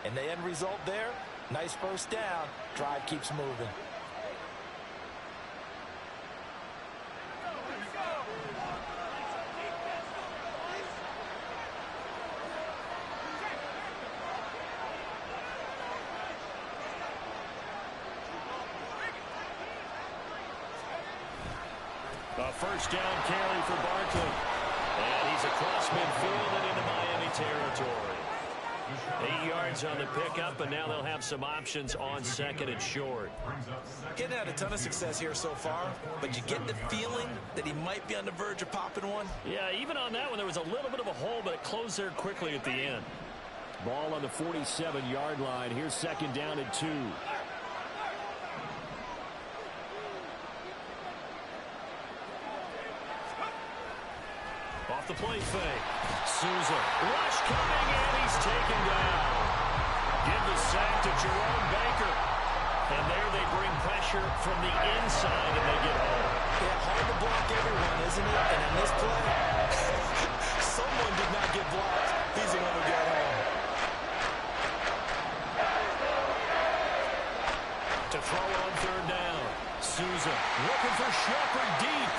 And the end result there, nice first down. Drive keeps moving. A 1st down carry for Barkley. And he's across midfield and into Miami territory. 8 yards on the pickup, and now they'll have some options on 2nd and short. Getting had a ton of success here so far, but you get the feeling that he might be on the verge of popping one. Yeah, even on that one, there was a little bit of a hole, but it closed there quickly at the end. Ball on the 47-yard line. Here's 2nd down and 2. Off the play fake. Souza. Rush coming, and he's taken down. Give the sack to Jerome Baker. And there they bring pressure from the inside, and they get home. Yeah, hard to block everyone, isn't it? And in this play, someone did not get blocked. He's the one who got home. To throw on 3rd down. Souza looking for Shepard deep.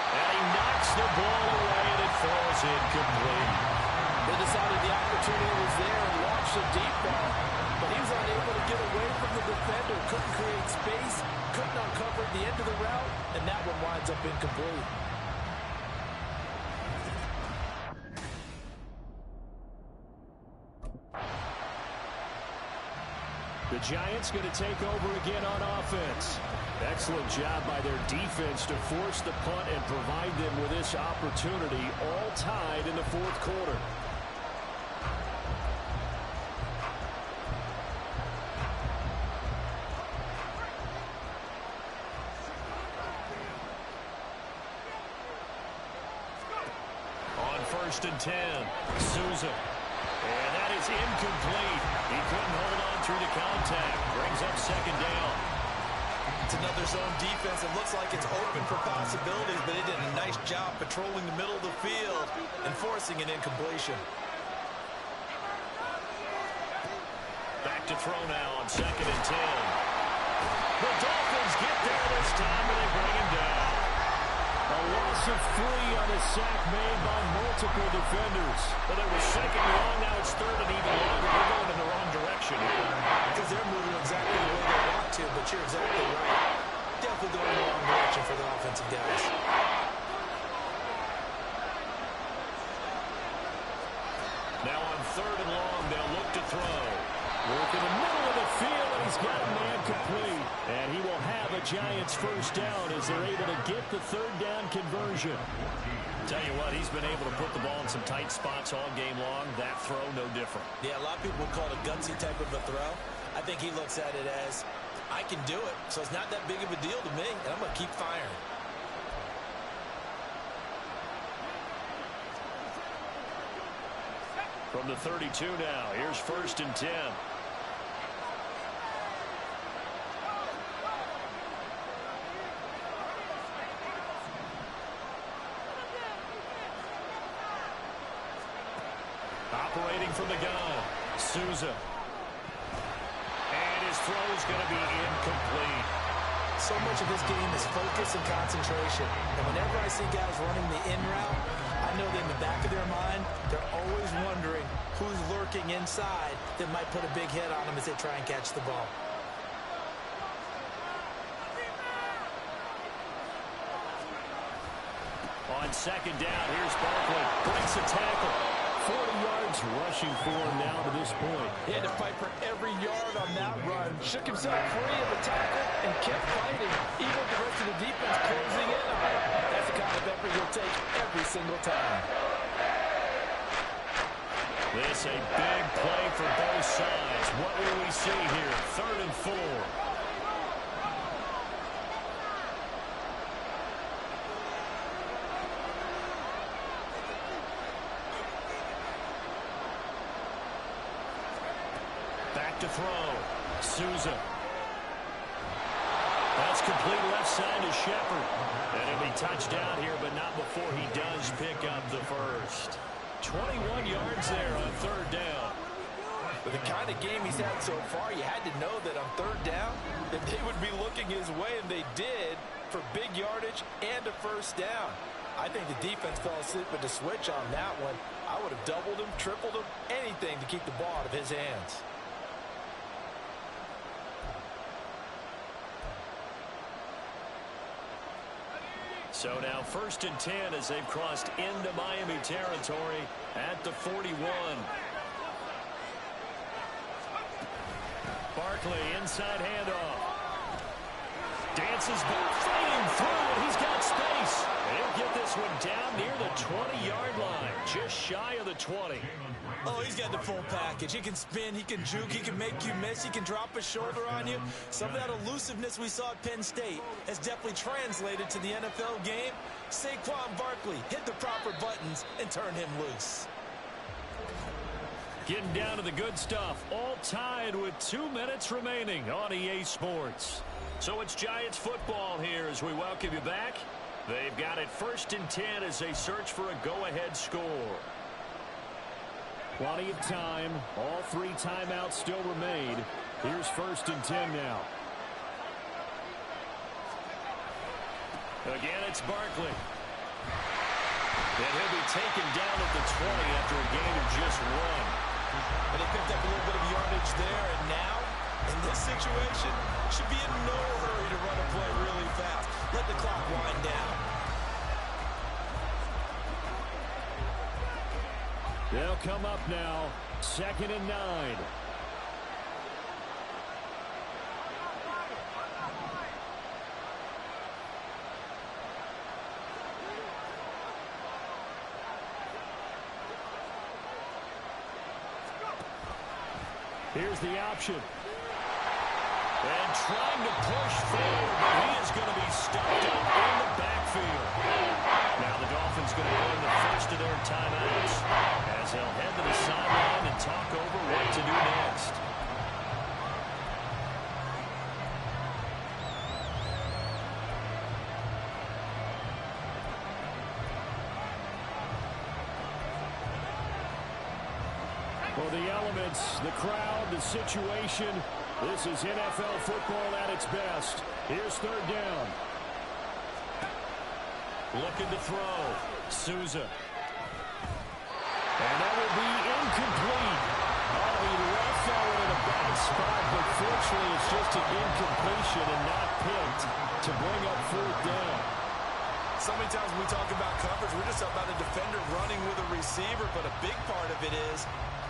And he knocks the ball away, and it falls incomplete. They decided the opportunity was there and launched a deep ball. But he was unable to get away from the defender. Couldn't create space. Couldn't uncover the end of the route. And that one winds up incomplete. The Giants going to take over again on offense. Excellent job by their defense to force the punt and provide them with this opportunity, all tied in the 4th quarter. On 1st and 10, Souza. And that is incomplete. He couldn't hold on through the contact. Brings up 2nd down. It's another zone defense. It looks like it's open for possibilities, but they did a nice job patrolling the middle of the field and forcing an incompletion. Back to throw now on 2nd and 10. The Dolphins get there this time, and they bring him down. A loss of 3 on a sack made by multiple defenders. But it was 2nd and long. Now it's 3rd and even longer. They're going in the wrong direction here. Because they're moving exactly the way they want to, but you're exactly right. Definitely going in the wrong direction for the offensive guys. Now on 3rd and long, they'll look to throw. Work in the middle of the field, and he's got a man complete. And he will have a Giants 1st down as they're able to get the 3rd down conversion. Tell you what, he's been able to put the ball in some tight spots all game long. That throw, no different. Yeah, a lot of people would call it a gutsy type of a throw. I think he looks at it as, I can do it, so it's not that big of a deal to me, and I'm going to keep firing. From the 32 now, here's 1st and 10. Separating from the gun, Souza. And his throw is going to be incomplete. So much of his game is focus and concentration. And whenever I see guys running the in route, I know that in the back of their mind, they're always wondering who's lurking inside that might put a big hit on them as they try and catch the ball. On second down, here's Barkley. Breaks a tackle. 40 yards rushing for him now to this point. He had to fight for every yard on that run. Shook himself free of the tackle and kept fighting, even with the rest of the defense closing in on him. That's the kind of effort he'll take every single time. This a big play for both sides. What will we see here? 3rd and 4. Back to throw. Souza. That's complete left side to Shepard. And it'll be touchdown here, but not before he does pick up the first. 21 yards there on 3rd down. With the kind of game he's had so far, you had to know that on 3rd down, that they would be looking his way, and they did, for big yardage and a first down. I think the defense fell asleep with the switch on that one. I would have doubled him, tripled him, anything to keep the ball out of his hands. So now 1st and 10 as they've crossed into Miami territory at the 41. Barkley inside handoff. Dances back, fighting through, and he's got space. And he'll get this one down near the 20-yard line, just shy of the 20. Oh, he's got the full package. He can spin, he can juke, he can make you miss, he can drop a shoulder on you. Some of that elusiveness we saw at Penn State has definitely translated to the NFL game. Saquon Barkley hit the proper buttons and turn him loose. Getting down to the good stuff, all tied with 2 minutes remaining on EA Sports. So it's Giants football here as we welcome you back. They've got it 1st and 10 as they search for a go-ahead score. Plenty of time. All 3 timeouts still remain. Here's 1st and 10 now. Again, it's Barkley. And he'll be taken down at the 20 after a gain of just 1. And they picked up a little bit of yardage there, and now, in this situation, should be in no hurry to run a play really fast. Let the clock wind down. They'll come up now, 2nd and 9. Here's the option. And trying to push forward, but he is going to be stuffed up in the backfield. Now the Dolphins going to earn the first of their timeouts as they'll head to the sideline and talk over what to do next. For the elements, the crowd, the situation, this is NFL football at its best. Here's 3rd down. Looking to throw. Souza. And that will be incomplete. Oh, he left that one in a bad spot, but fortunately it's just an incompletion and not picked to bring up 4th down. So many times when we talk about coverage, we're just about a defender running with a receiver, but a big part of it is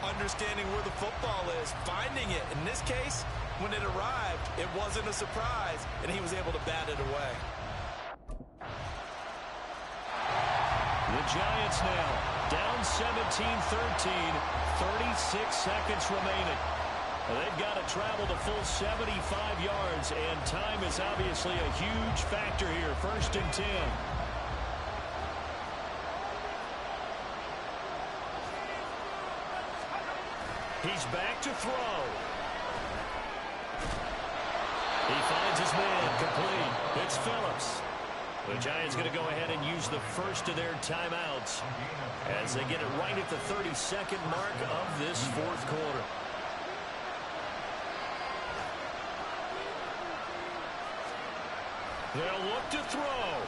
understanding where the football is, finding it. In this case, when it arrived, it wasn't a surprise, and he was able to bat it away. The Giants now down 17-13, 36 seconds remaining. They've got to travel the full 75 yards, and time is obviously a huge factor here. 1st and 10. He's back to throw. He finds his man complete. It's Phillips. The Giants going to go ahead and use the first of their timeouts as they get it right at the 32nd mark of this fourth quarter. They'll look to throw.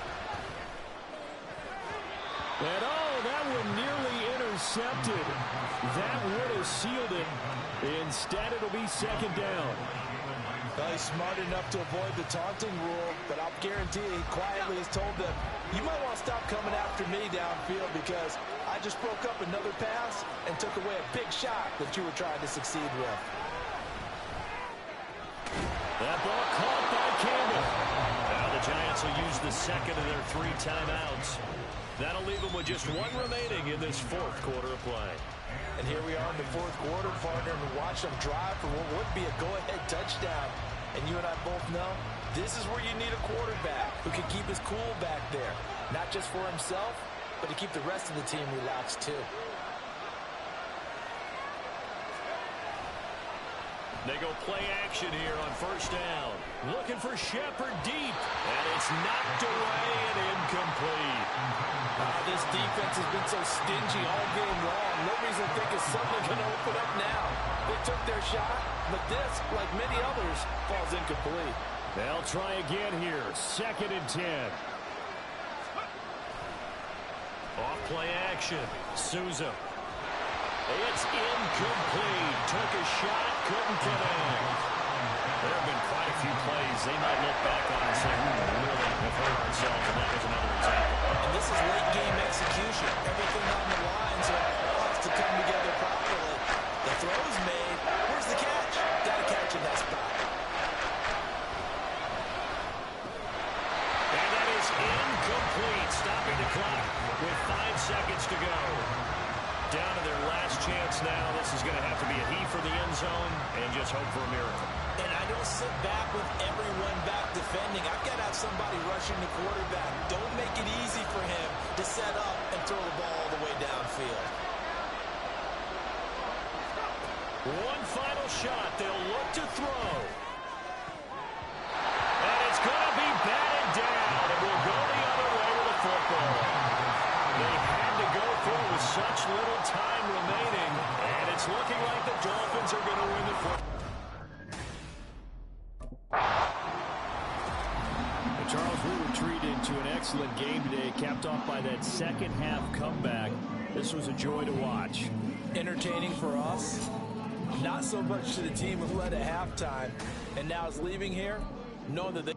And that one nearly intercepted. That would have sealed it. Instead, it'll be second down. Well, he's smart enough to avoid the taunting rule, but I'll guarantee he quietly has told them, you might want to stop coming after me downfield because I just broke up another pass and took away a big shot that you were trying to succeed with. That ball caught by Campbell. Now the Giants will use the second of their 3 timeouts. That'll leave them with just 1 remaining in this fourth quarter of play. And here we are in the fourth quarter, partner, and watch them drive for what would be a go-ahead touchdown. And you and I both know this is where you need a quarterback who can keep his cool back there. Not just for himself, but to keep the rest of the team relaxed too. They go play action here on first down. Looking for Shepard deep. And it's knocked away and incomplete. This defense has been so stingy all game long. No reason to think it's suddenly going to open up now. They took their shot, but this, like many others, falls incomplete. They'll try again here. 2nd and 10. Off play action. Souza. It's incomplete. Took a shot, couldn't connect. There have been quite a few plays they might look back on and say, we really have hurt ourselves, and that was another example. And this is late game execution. Everything on the line, so it wants to come together properly. The throw's made. Where's the catch? Got to catch in that spot. And that is incomplete. Stopping the clock with 5 seconds to go. Down to their last chance now. This is going to have to be a heave for the end zone and just hope for a miracle. And I don't sit back with everyone back defending. I've got to have somebody rushing the quarterback. Don't make it easy for him to set up and throw the ball all the way downfield. One final shot. They'll look to throw. And it's going to be batted down. It will go the other way with the football. They had to go through with such little time remaining, and it's looking like the Dolphins are going to win the football. Charles, we were treated to an excellent game today, capped off by that second half comeback. This was a joy to watch. Entertaining for us, not so much to the team who led at halftime and now is leaving here knowing that they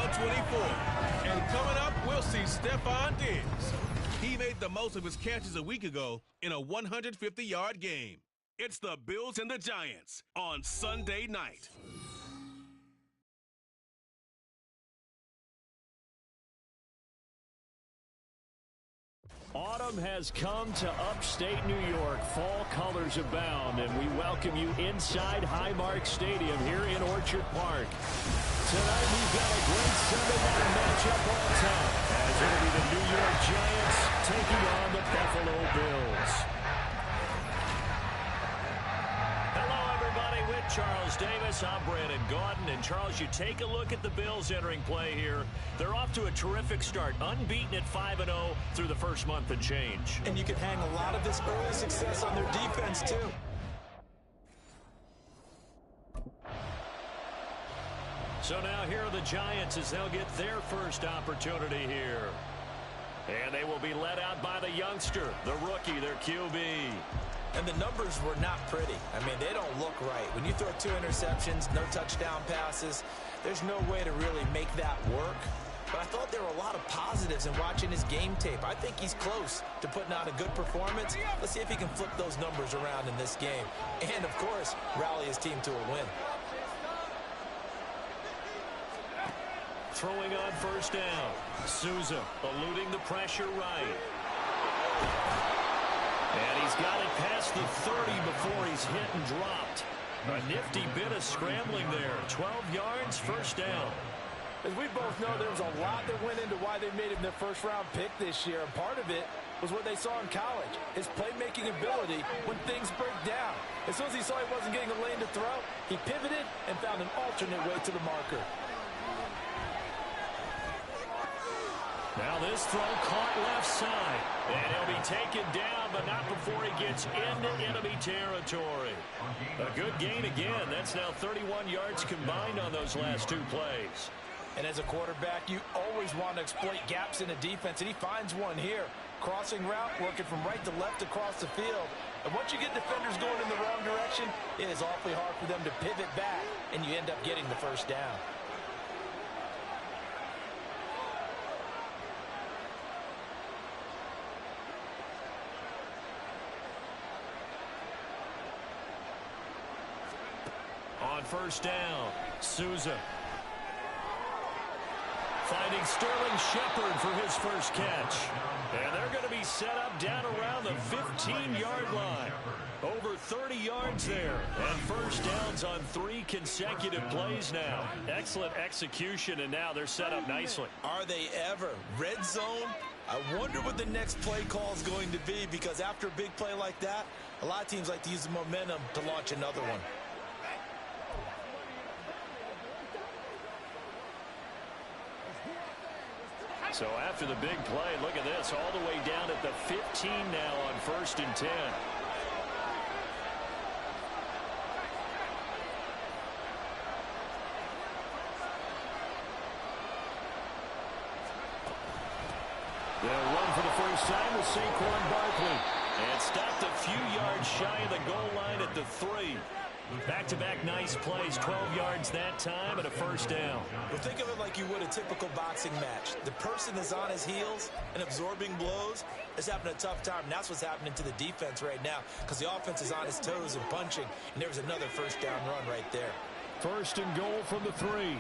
on 24. And coming up, we'll see Stephon Diggs. He made the most of his catches a week ago in a 150-yard game. It's the Bills and the Giants on Sunday night. Autumn has come to upstate New York. Fall colors abound, and we welcome you inside Highmark Stadium here in Orchard Park. Tonight we've got a great Sunday night matchup on tap, as it'll be the New York Giants taking on the Buffalo Bills. Hello, everybody. With Charles Davis, I'm Brandon Gaudin. And Charles, you take a look at the Bills entering play here. They're off to a terrific start, unbeaten at 5-0 through the first month and change. And you can hang a lot of this early success on their defense, too. So now here are the Giants as they'll get their first opportunity here. And they will be led out by the youngster, the rookie, their QB. And the numbers were not pretty. I mean, they don't look right. When you throw 2 interceptions, no touchdown passes, there's no way to really make that work. But I thought there were a lot of positives in watching his game tape. I think he's close to putting out a good performance. Let's see if he can flip those numbers around in this game. And, of course, rally his team to a win. Throwing on first down. Souza eluding the pressure right. And he's got it past the 30 before he's hit and dropped. A nifty bit of scrambling there. 12 yards, first down. As we both know, there was a lot that went into why they made him their first-round pick this year. And part of it was what they saw in college, his playmaking ability when things break down. As soon as he saw he wasn't getting a lane to throw, he pivoted and found an alternate way to the marker. Now this throw caught left side. And he'll be taken down, but not before he gets into enemy territory. A good gain again. That's now 31 yards combined on those last 2 plays. And as a quarterback, you always want to exploit gaps in a defense, and he finds one here. Crossing route, working from right to left across the field. And once you get defenders going in the wrong direction, it is awfully hard for them to pivot back, and you end up getting the first down. On first down, Souza. Finding Sterling Shepard for his first catch. And they're going to be set up down around the 15-yard line. Over 30 yards there. And first downs on 3 consecutive plays now. Excellent execution, and now they're set up nicely. Are they ever? Red zone? I wonder what the next play call is going to be, because after a big play like that, a lot of teams like to use the momentum to launch another one. So after the big play, look at this, all the way down at the 15 now on first and 10. They'll run for the first time with Saquon Barkley. And stopped a few yards shy of the goal line at the 3. Back-to-back nice plays, 12 yards that time, and a first down. Well, think of it like you would a typical boxing match. The person is on his heels and absorbing blows is having a tough time. And that's what's happening to the defense right now, because the offense is on his toes and punching, and there's another first down run right there. First and goal from the 3.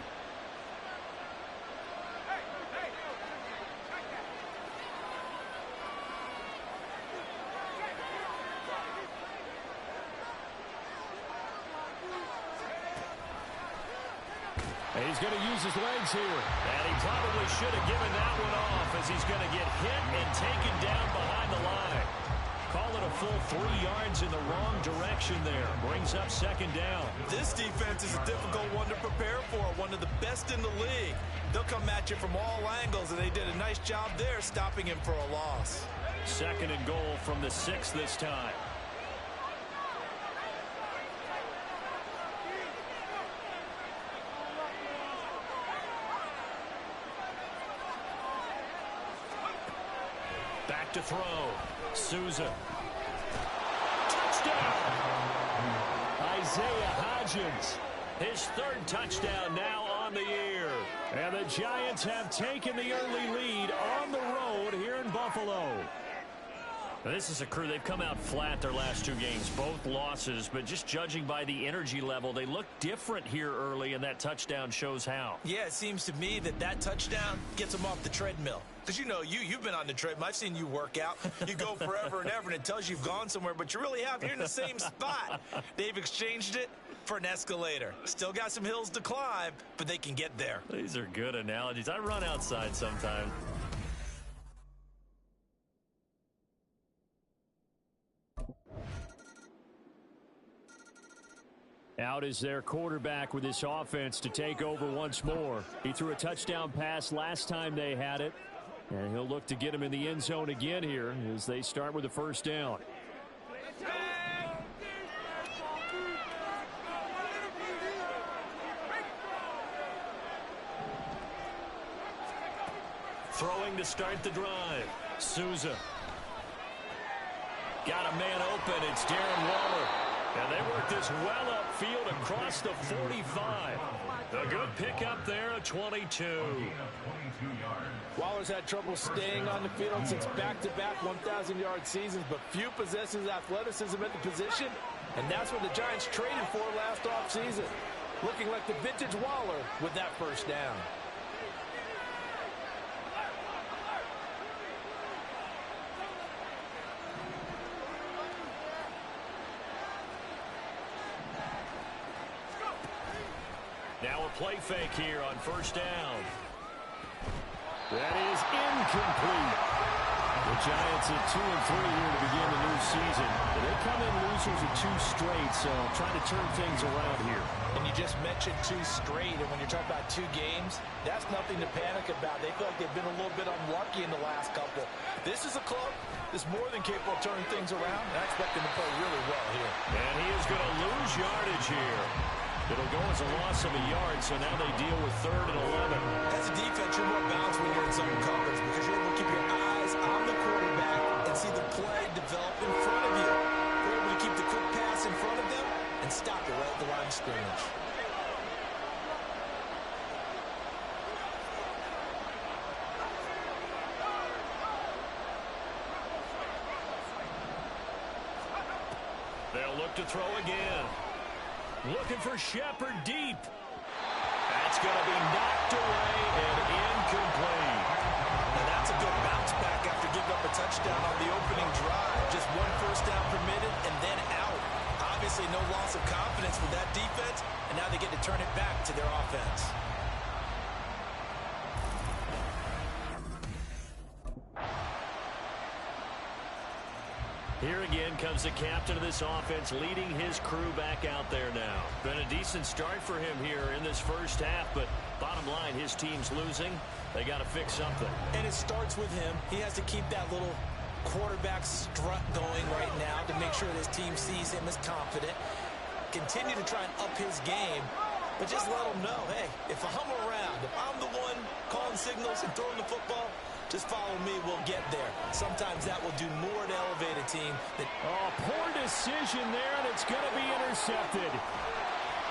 He's going to use his legs here. And he probably should have given that one off, as he's going to get hit and taken down behind the line. Call it a full 3 yards in the wrong direction there. Brings up second down. This defense is a difficult one to prepare for, one of the best in the league. They'll come at you from all angles, and they did a nice job there stopping him for a loss. Second and goal from the 6 this time. Back to throw. Souza. Touchdown! Isaiah Hodgins. His 3rd touchdown now on on the year. And the Giants have taken the early lead on the road here in Buffalo. This is a crew. They've come out flat their last two games, both losses, but just judging by the energy level, they look different here early, and that touchdown shows how. Yeah, it seems to me that touchdown gets them off the treadmill. Because, you've been on the treadmill. I've seen you work out. You go forever and ever, and it tells you you've gone somewhere, but you really have. You're in the same spot. They've exchanged it for an escalator. Still got some hills to climb, but they can get there. These are good analogies. I run outside sometimes. Out is their quarterback with this offense to take over once more. He threw a touchdown pass last time they had it, and he'll look to get him in the end zone again here as they start with the first down. Throwing to start the drive. Souza. Got a man open. It's Darren Waller. And they work this well upfield across the 45. A good pickup there at 22. Waller's had trouble staying on the field since back-to-back 1,000-yard seasons, but few possesses athleticism at the position, and that's what the Giants traded for last offseason. Looking like the vintage Waller with that first down. Now a play fake here on first down. That is incomplete. The Giants at 2-3 here to begin the new season. They come in losers of two straight, so trying to turn things around here. And you just mentioned two straight, and when you're talking about two games, that's nothing to panic about. They feel like they've been a little bit unlucky in the last couple. This is a club that's more than capable of turning things around, and I expect them to play really well here. And he is going to lose yardage here. It'll go as a loss of a yard, so now they deal with 3rd and 11. As a defense, you're more balanced when you're in zone coverage because you're able to keep your eyes on the quarterback and see the play develop in front of you. You're able to keep the quick pass in front of them and stop it right at the line of scrimmage. They'll look to throw again. Looking for Shepard deep. That's going to be knocked away and incomplete. Now that's a good bounce back after giving up a touchdown on the opening drive. Just one first down permitted and then out. Obviously no loss of confidence with that defense, and now they get to turn it back to their offense. Here again comes the captain of this offense, leading his crew back out there now. Been a decent start for him here in this first half, but bottom line, his team's losing. They got to fix something. And it starts with him. He has to keep that little quarterback strut going right now to make sure that his team sees him as confident. Continue to try and up his game, but just let him know, hey, if I'm around, if I'm the one calling signals and throwing the football, just follow me, we'll get there. Sometimes that will do more to elevate a team. Poor decision there, and it's going to be intercepted.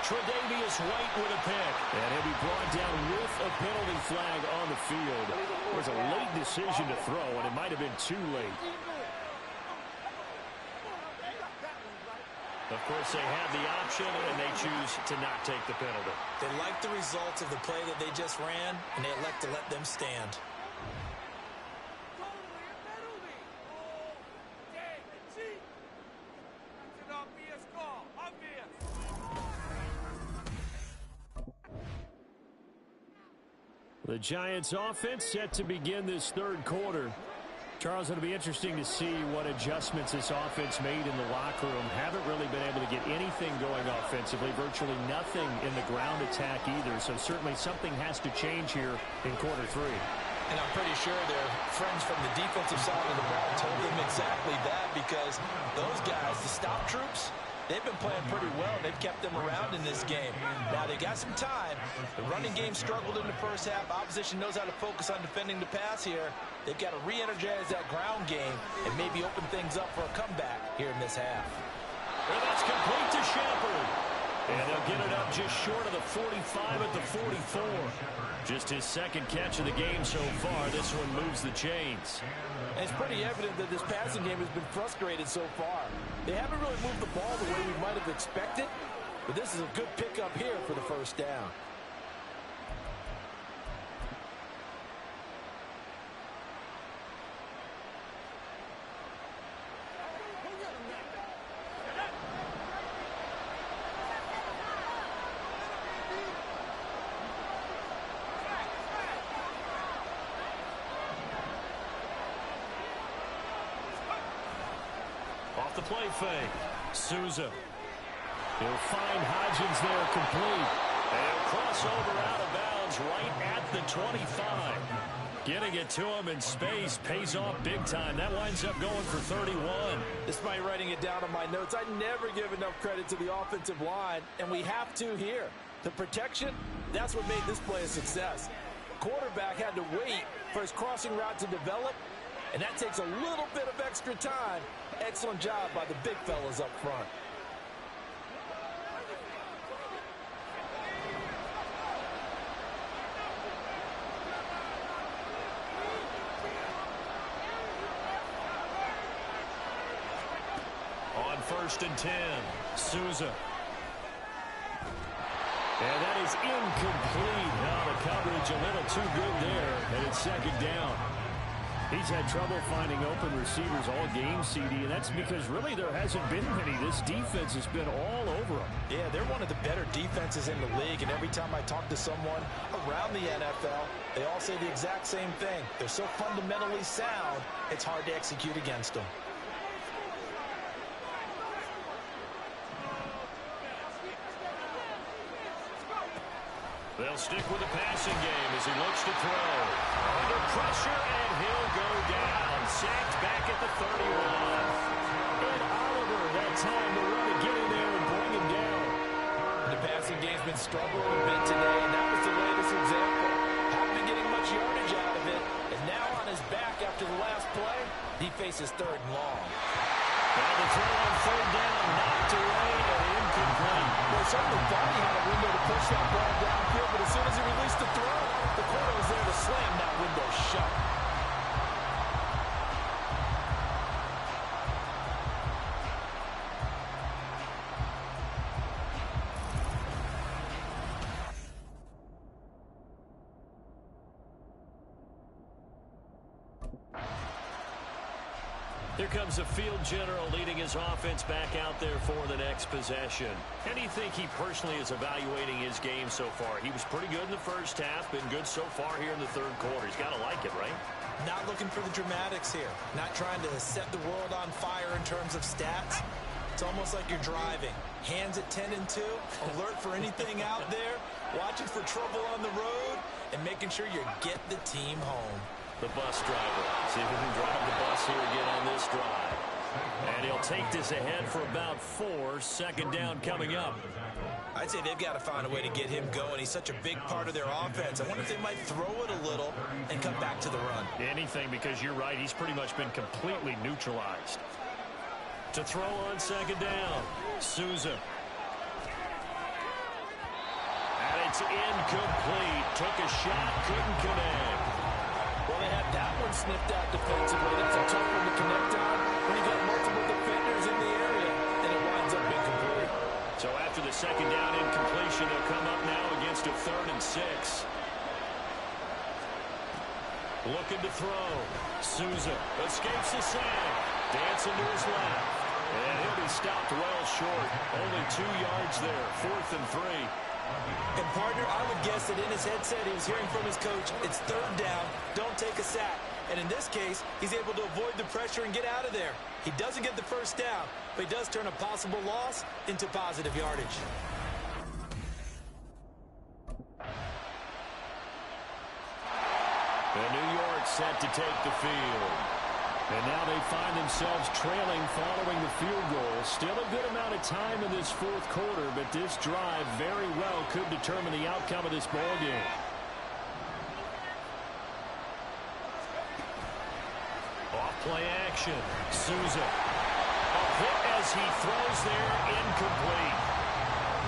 Tre'Davious White with a pick. And he'll be brought down with a penalty flag on the field. It was a late decision to throw, and it might have been too late. Of course, they have the option, and they choose to not take the penalty. They like the results of the play that they just ran, and they elect to let them stand. The Giants offense set to begin this third quarter. Charles, it'll be interesting to see what adjustments this offense made in the locker room. Haven't really been able to get anything going offensively, virtually nothing in the ground attack either. So certainly something has to change here in quarter 3. And I'm pretty sure their friends from the defensive side of the ball told them exactly that, because those guys, the stop troops, they've been playing pretty well. They've kept them around in this game. Now, they got some time. The running game struggled in the first half. Opposition knows how to focus on defending the pass here. They've got to re-energize that ground game and maybe open things up for a comeback here in this half. And that's complete to Shepard. And they'll get it up just short of the 45 at the 44. Just his second catch of the game so far. This one moves the chains. And it's pretty evident that this passing game has been frustrated so far. They haven't really moved the ball the way we might have expected, but this is a good pickup here for the first down. Off the play fake. Souza. He'll find Hodgins there complete. And he'll cross over out of bounds right at the 25. Getting it to him in space pays off big time. That winds up going for 31. Despite writing it down on my notes, I never give enough credit to the offensive line, and we have to here. The protection, that's what made this play a success. Quarterback had to wait for his crossing route to develop, and that takes a little bit of extra time. Excellent job by the big fellas up front. On 1st and 10, Souza. And that is incomplete. Now the coverage a little too good there, and it's second down. He's had trouble finding open receivers all game, CD, and that's because really there hasn't been many. This defense has been all over them. Yeah, they're one of the better defenses in the league, and every time I talk to someone around the NFL, they all say the exact same thing. They're so fundamentally sound, it's hard to execute against them. They'll stick with the passing game as he looks to throw. Under pressure, and he'll go down. Sacked back at the 31. And Oliver had time to run to get in there and bring him down. The passing game's been struggling a bit today, and that was the latest example. Haven't been getting much yardage out of it, and now on his back after the last play, he faces 3rd and long. Now the throw on 3rd down, knocked away and incomplete. Well, certainly thought he had a window to push that ball downfield, but as soon as he released the throw, the corner was there to slam that window shut. Here comes the field general leading his offense back out there for the next possession. How do you think he personally is evaluating his game so far? He was pretty good in the first half, been good so far here in the 3rd quarter. He's got to like it, right? Not looking for the dramatics here. Not trying to set the world on fire in terms of stats. It's almost like you're driving. Hands at 10 and 2, alert for anything out there, watching for trouble on the road, and making sure you get the team home. The bus driver. See if we can drive the bus here again on this drive. And he'll take this ahead for about 4. 2nd down coming up. I'd say they've got to find a way to get him going. He's such a big part of their offense. I wonder if they might throw it a little and come back to the run. Anything, because you're right. He's pretty much been completely neutralized. To throw on 2nd down, Souza. And it's incomplete. Took a shot, couldn't connect. Well, they had that one sniffed out defensively. That's a tough one to connect on when you got multiple defenders in the area, and it winds up incomplete. So after the 2nd down incompletion, they'll come up now against a 3rd and 6. Looking to throw. Souza escapes the sack. Dancing to his left. And he'll be stopped well short. Only 2 yards there. 4th and 3. And, partner, I would guess that in his headset he was hearing from his coach, it's 3rd down, don't take a sack. And in this case, he's able to avoid the pressure and get out of there. He doesn't get the 1st down, but he does turn a possible loss into positive yardage. And New York set to take the field. And now they find themselves trailing following the field goal. Still a good amount of time in this 4th quarter, but this drive very well could determine the outcome of this ball game. Off play action. Souza. A hit as he throws there, incomplete.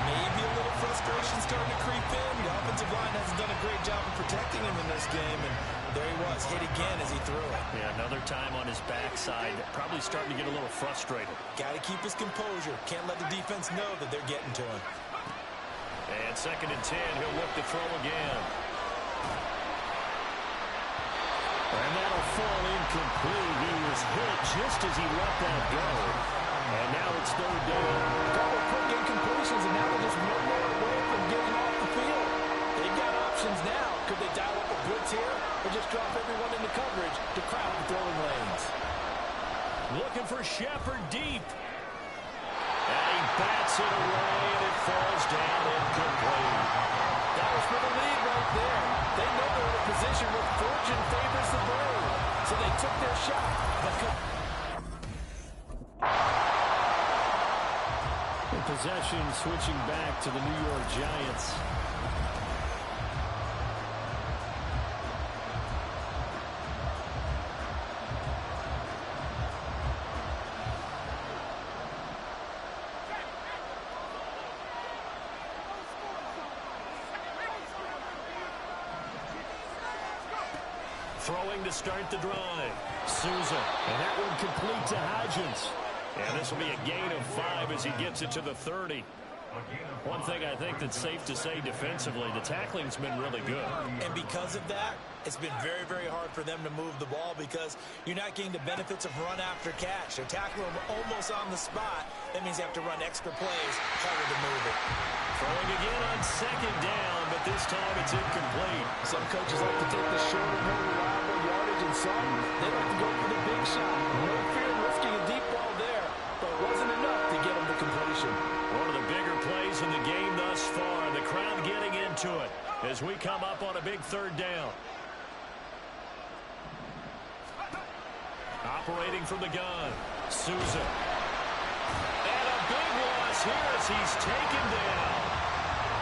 Maybe a little frustration starting to creep in. The offensive line hasn't done a great job of protecting him in this game, and there he was, hit again as he threw it. Yeah, another time on his backside, probably starting to get a little frustrated. Got to keep his composure. Can't let the defense know that they're getting to him. And 2nd and 10, he'll look to throw again. And that'll fall incomplete. He was hit just as he let that go. And now it's 3rd down. A couple quick incompletions, and now they're just one more away from getting off the field. They've got options now. Could they dial up a blitz here or just drop everyone into coverage to crowd the throwing lanes? Looking for Shepard deep. And he bats it away, and it falls down incomplete. That was for the lead right there. They know they're in a position where fortune favors the brave. So they took their shot. The possession switching back to the New York Giants. Throwing to start the drive. Souza, and that one complete to Hodgins. And this will be a gain of 5 as he gets it to the 30. One thing I think that's safe to say defensively, the tackling's been really good. And because of that, it's been very, very hard for them to move the ball because you're not getting the benefits of run after catch. They're tackling them almost on the spot. That means they have to run extra plays, harder to move it. Throwing again on 2nd down, but this time it's incomplete. Some coaches like to take the shorter, more reliable yardage, and some, they like to go for the big shot. No fear in risking a deep ball there, but it wasn't enough to get them to completion. One of the bigger plays in the game thus far. The crowd getting into it as we come up on a big 3rd down. Operating from the gun, Souza. And a big loss here as he's taken down.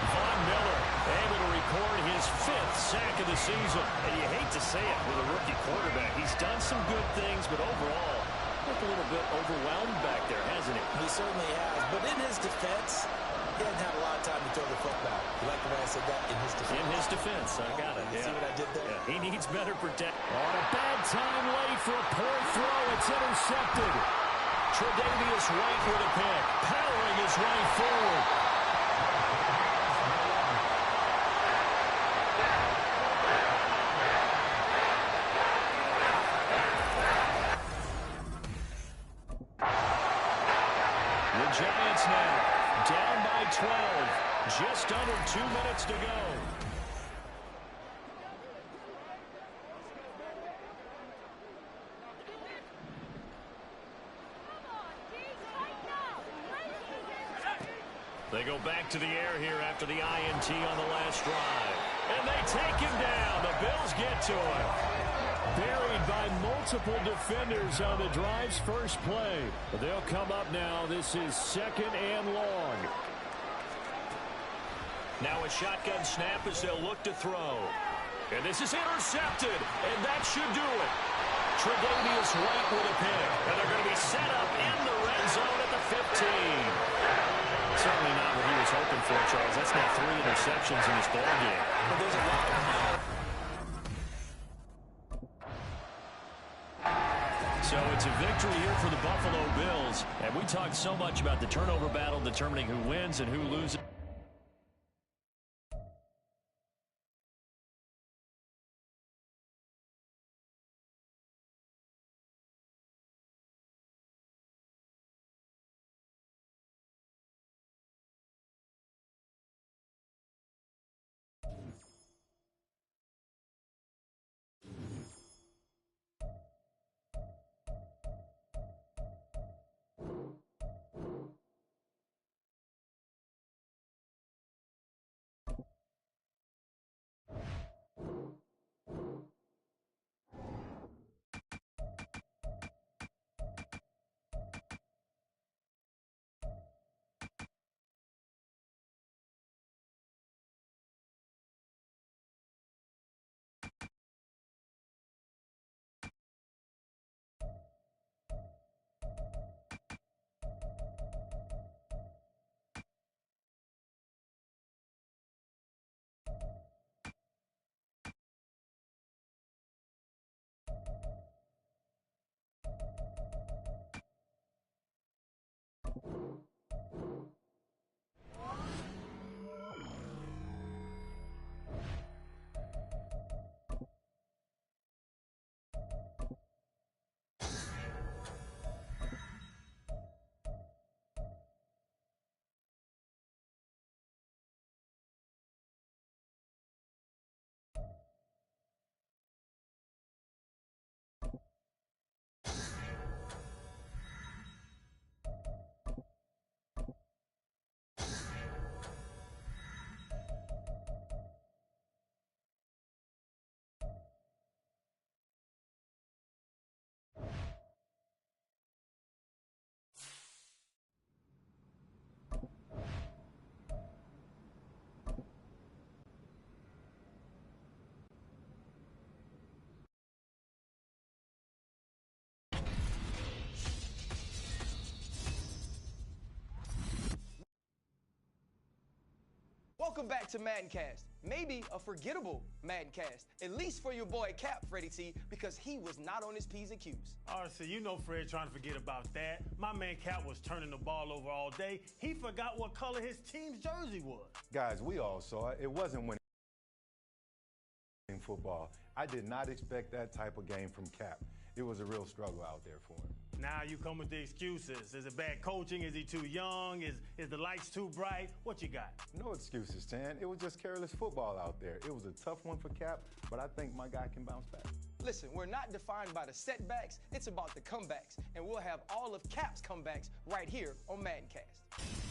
Von Miller able to record his 5th sack of the season. And you hate to say it with a rookie quarterback. He's done some good things, but overall, looked a little bit overwhelmed back there, hasn't he? He certainly has. But in his defense, he hasn't had a lot of time to throw the football. You like the way I said that? In his defense. In his defense. I got it. You see what I did there? Yeah. He needs better protection. On a bad time late for a poor throw. It's intercepted. Tre'Davious White with a pick. Powering his way forward. The Giants now down by 12. Just under 2 minutes to go. They go back to the air here after the INT on the last drive. And they take him down. The Bills get to him. Buried by multiple defenders on the drive's first play. But they'll come up now. This is 2nd and long. Now a shotgun snap as they'll look to throw. And this is intercepted. And that should do it. Tre'Davious White with a pick. And they're going to be set up in the red zone at the 15. Certainly not what he was hoping for, Charles. That's now 3 interceptions in this ball game. But there's a lot of... So it's a victory here for the Buffalo Bills. And we talked so much about the turnover battle determining who wins and who loses. Welcome back to MaddenCast. Maybe a forgettable MaddenCast, at least for your boy Cap, Freddie T, because he was not on his P's and Q's. So you know Fred trying to forget about that. My man Cap was turning the ball over all day. He forgot what color his team's jersey was. Guys, we all saw it. It wasn't winning football. I did not expect that type of game from Cap. It was a real struggle out there for him. Now you come with the excuses. Is it bad coaching? Is he too young? Is the lights too bright? What you got? No excuses, Tan. It was just careless football out there. It was a tough one for Cap, but I think my guy can bounce back. Listen, we're not defined by the setbacks. It's about the comebacks. And we'll have all of Cap's comebacks right here on MaddenCast.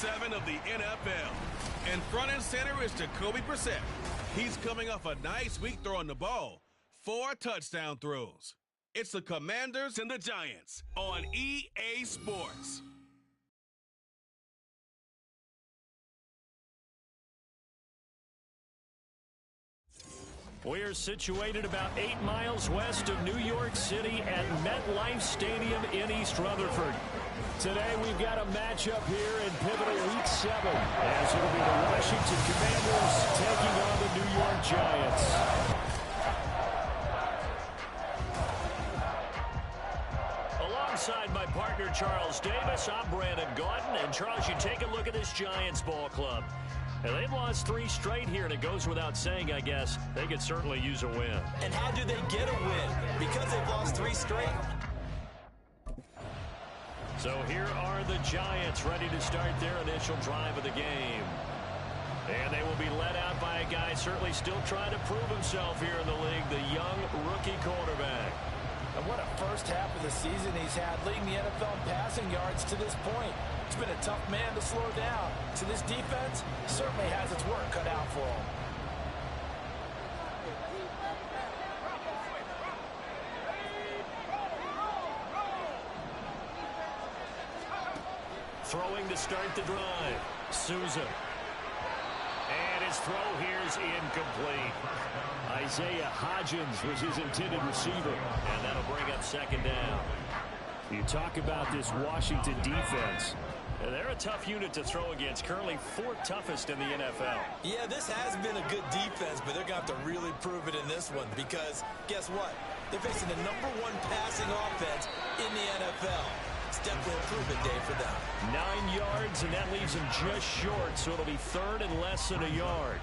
7 of the NFL. And front and center is Jacoby Brissett. He's coming off a nice week throwing the ball. 4 touchdown throws. It's the Commanders and the Giants on EA Sports. We're situated about 8 miles west of New York City at MetLife Stadium in East Rutherford. Today we've got a matchup here in pivotal Week 7, as it'll be the Washington Commanders taking on the New York Giants. Alongside my partner Charles Davis, I'm Brandon Gaudin. And Charles, you take a look at this Giants ball club. And they've lost 3 straight here, and it goes without saying, I guess, they could certainly use a win. And how do they get a win? Because they've lost 3 straight? So here are the Giants ready to start their initial drive of the game. And they will be led out by a guy certainly still trying to prove himself here in the league, the young rookie quarterback. And what a first half of the season he's had, leading the NFL in passing yards to this point. It's been a tough man to slow down. So this defense certainly has its work cut out for him. Throwing to start the drive, Souza. And his throw here is incomplete. Isaiah Hodgins was his intended receiver, and that'll bring up second down. You talk about this Washington defense. They're a tough unit to throw against, currently 4th toughest in the NFL. Yeah, this has been a good defense, but they're going to have to really prove it in this one because guess what? They're facing the #1 passing offense in the NFL. It's definitely a prove-it day for them. 9 yards, and that leaves them just short, so it'll be 3rd and less than a yard.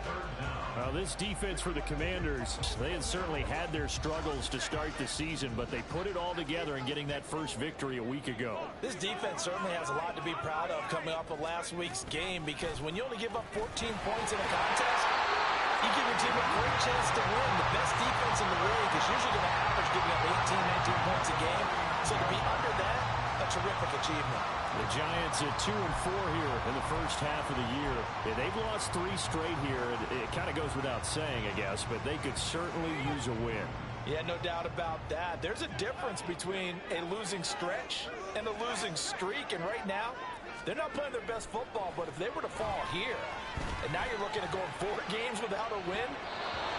Now, this defense for the Commanders, they had certainly had their struggles to start the season, but they put it all together in getting that first victory a week ago. This defense certainly has a lot to be proud of coming off of last week's game, because when you only give up 14 points in a contest, you give your team a great chance to win. The best defense in the league is usually going to average giving up 18, 19 points a game. So to be under that, a terrific achievement. The Giants at 2-4 here in the first half of the year. Yeah, they've lost 3 straight here. It kind of goes without saying, I guess, but they could certainly use a win. Yeah, no doubt about that. There's a difference between a losing stretch and a losing streak, and right now, they're not playing their best football, but if they were to fall here, and now you're looking at going 4 games without a win,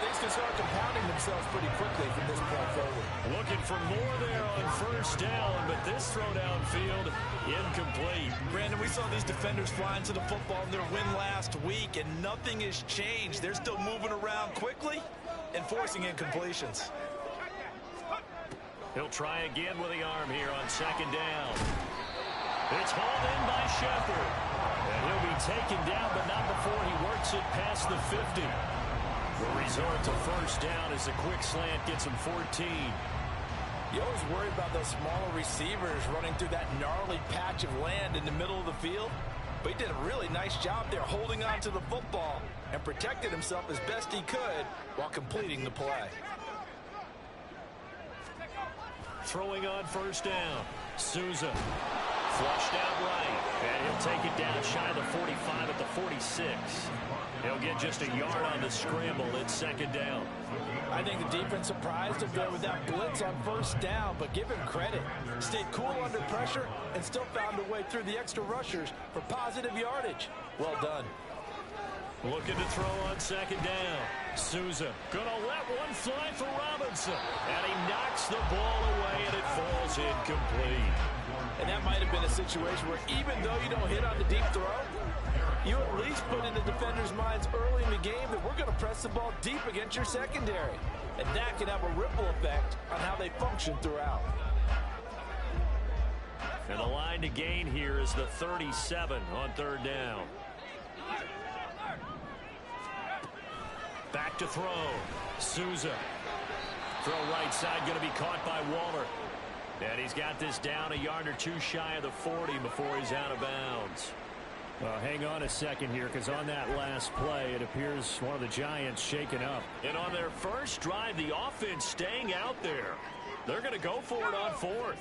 things can start compounding themselves pretty quickly from this point forward. Looking for more there on first down, but this throw downfield, incomplete. Brandon, we saw these defenders flying to the football in their win last week, and nothing has changed. They're still moving around quickly and forcing incompletions. He'll try again with the arm here on second down. It's hauled in by Shepard. And he'll be taken down, but not before he works it past the 50. We'll resort to first down as the quick slant gets him 14. You always worry about those smaller receivers running through that gnarly patch of land in the middle of the field. But he did a really nice job there holding on to the football and protected himself as best he could while completing the play. Throwing on first down, Souza. Flushed out right, and he'll take it down shy of the 45 at the 46. He'll get just a yard on the scramble. It's second down. I think the defense surprised him there with that blitz on first down, but give him credit. Stayed cool under pressure and still found a way through the extra rushers for positive yardage. Well done. Looking to throw on second down. Souza gonna let one fly for Robinson. And he knocks the ball away, and it falls incomplete. And that might have been a situation where even though you don't hit on the deep throw, you at least put in the defenders' minds early in the game that we're going to press the ball deep against your secondary. And that can have a ripple effect on how they function throughout. And the line to gain here is the 37 on third down. Back to throw. Souza. Throw right side going to be caught by Waller. And he's got this down a yard or 2 shy of the 40 before he's out of bounds. Well, hang on a second here, because on that last play, it appears one of the Giants shaken up. And on their first drive, the offense staying out there. They're going to go for it on 4th.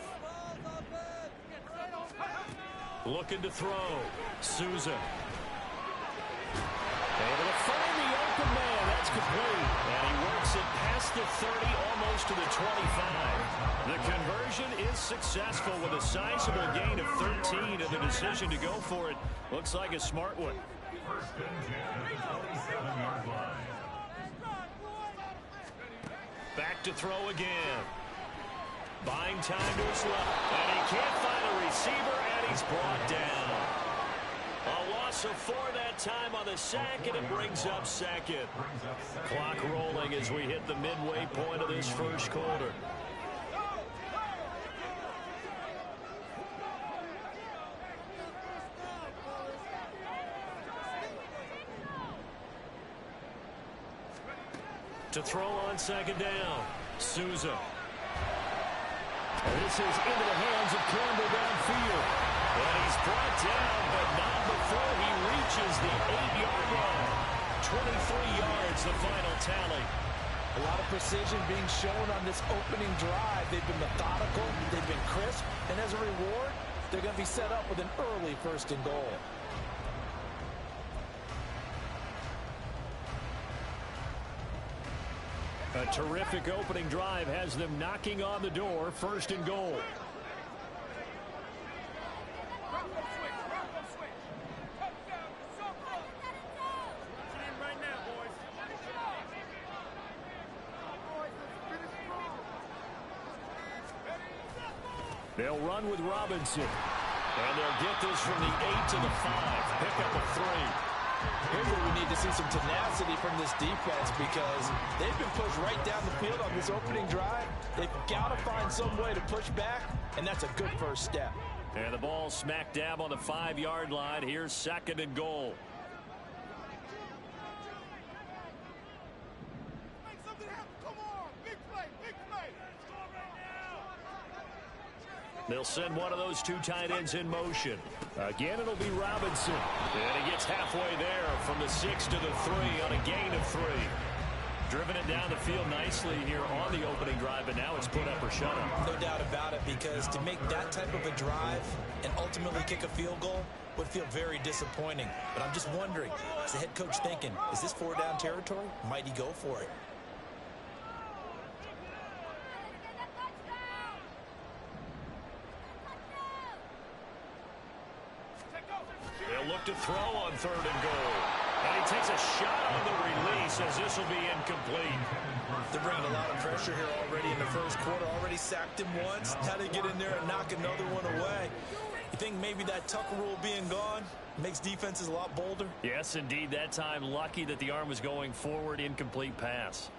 Looking to throw. Souza. Able to find the open man. That's complete. And he works it past the 30, almost to the 25. The conversion is successful with a sizable gain of 13, and the decision to go for it looks like a smart one. First and 10 at the 27-yard line. Back to throw again. Buying time to his left. And he can't find a receiver, and he's brought down. A loss of 4 that time on the sack, and it brings up second. Clock rolling as we hit the midway point of this first quarter. To throw on second down. Souza. This is into the hands of Campbell downfield. And he's brought down, but not before he reaches the 8-yard line. 23 yards, the final tally. A lot of precision being shown on this opening drive. They've been methodical, they've been crisp, and as a reward, they're going to be set up with an early 1st and goal. A terrific opening drive has them knocking on the door. 1st and goal. They'll run with Robinson. And they'll get this from the 8 to the 5. Pick up a 3. Here's where we need to see some tenacity from this defense, because they've been pushed right down the field on this opening drive. They've got to find some way to push back, and that's a good first step. And the ball smack dab on the 5-yard line. Here's 2nd and goal. Make something happen. Come on. Big play. Big play. Score right now. They'll send one of those 2 tight ends in motion. Again, it'll be Robinson. And he gets halfway there from the 6 to the 3 on a gain of 3. Driven it down the field nicely here on the opening drive, but now it's put up or shut up. No doubt about it, because to make that type of a drive and ultimately kick a field goal would feel very disappointing. But I'm just wondering, is the head coach thinking, is this 4-down territory? Might he go for it? They'll look to throw on 3rd and goal. And he takes a shot on the release, as this will be incomplete. They're bringing a lot of pressure here already in the first quarter. Already sacked him once. Now they get in there and knock another one away. You think maybe that Tucker rule being gone makes defenses a lot bolder? Yes, indeed. That time, lucky that the arm was going forward. Incomplete pass.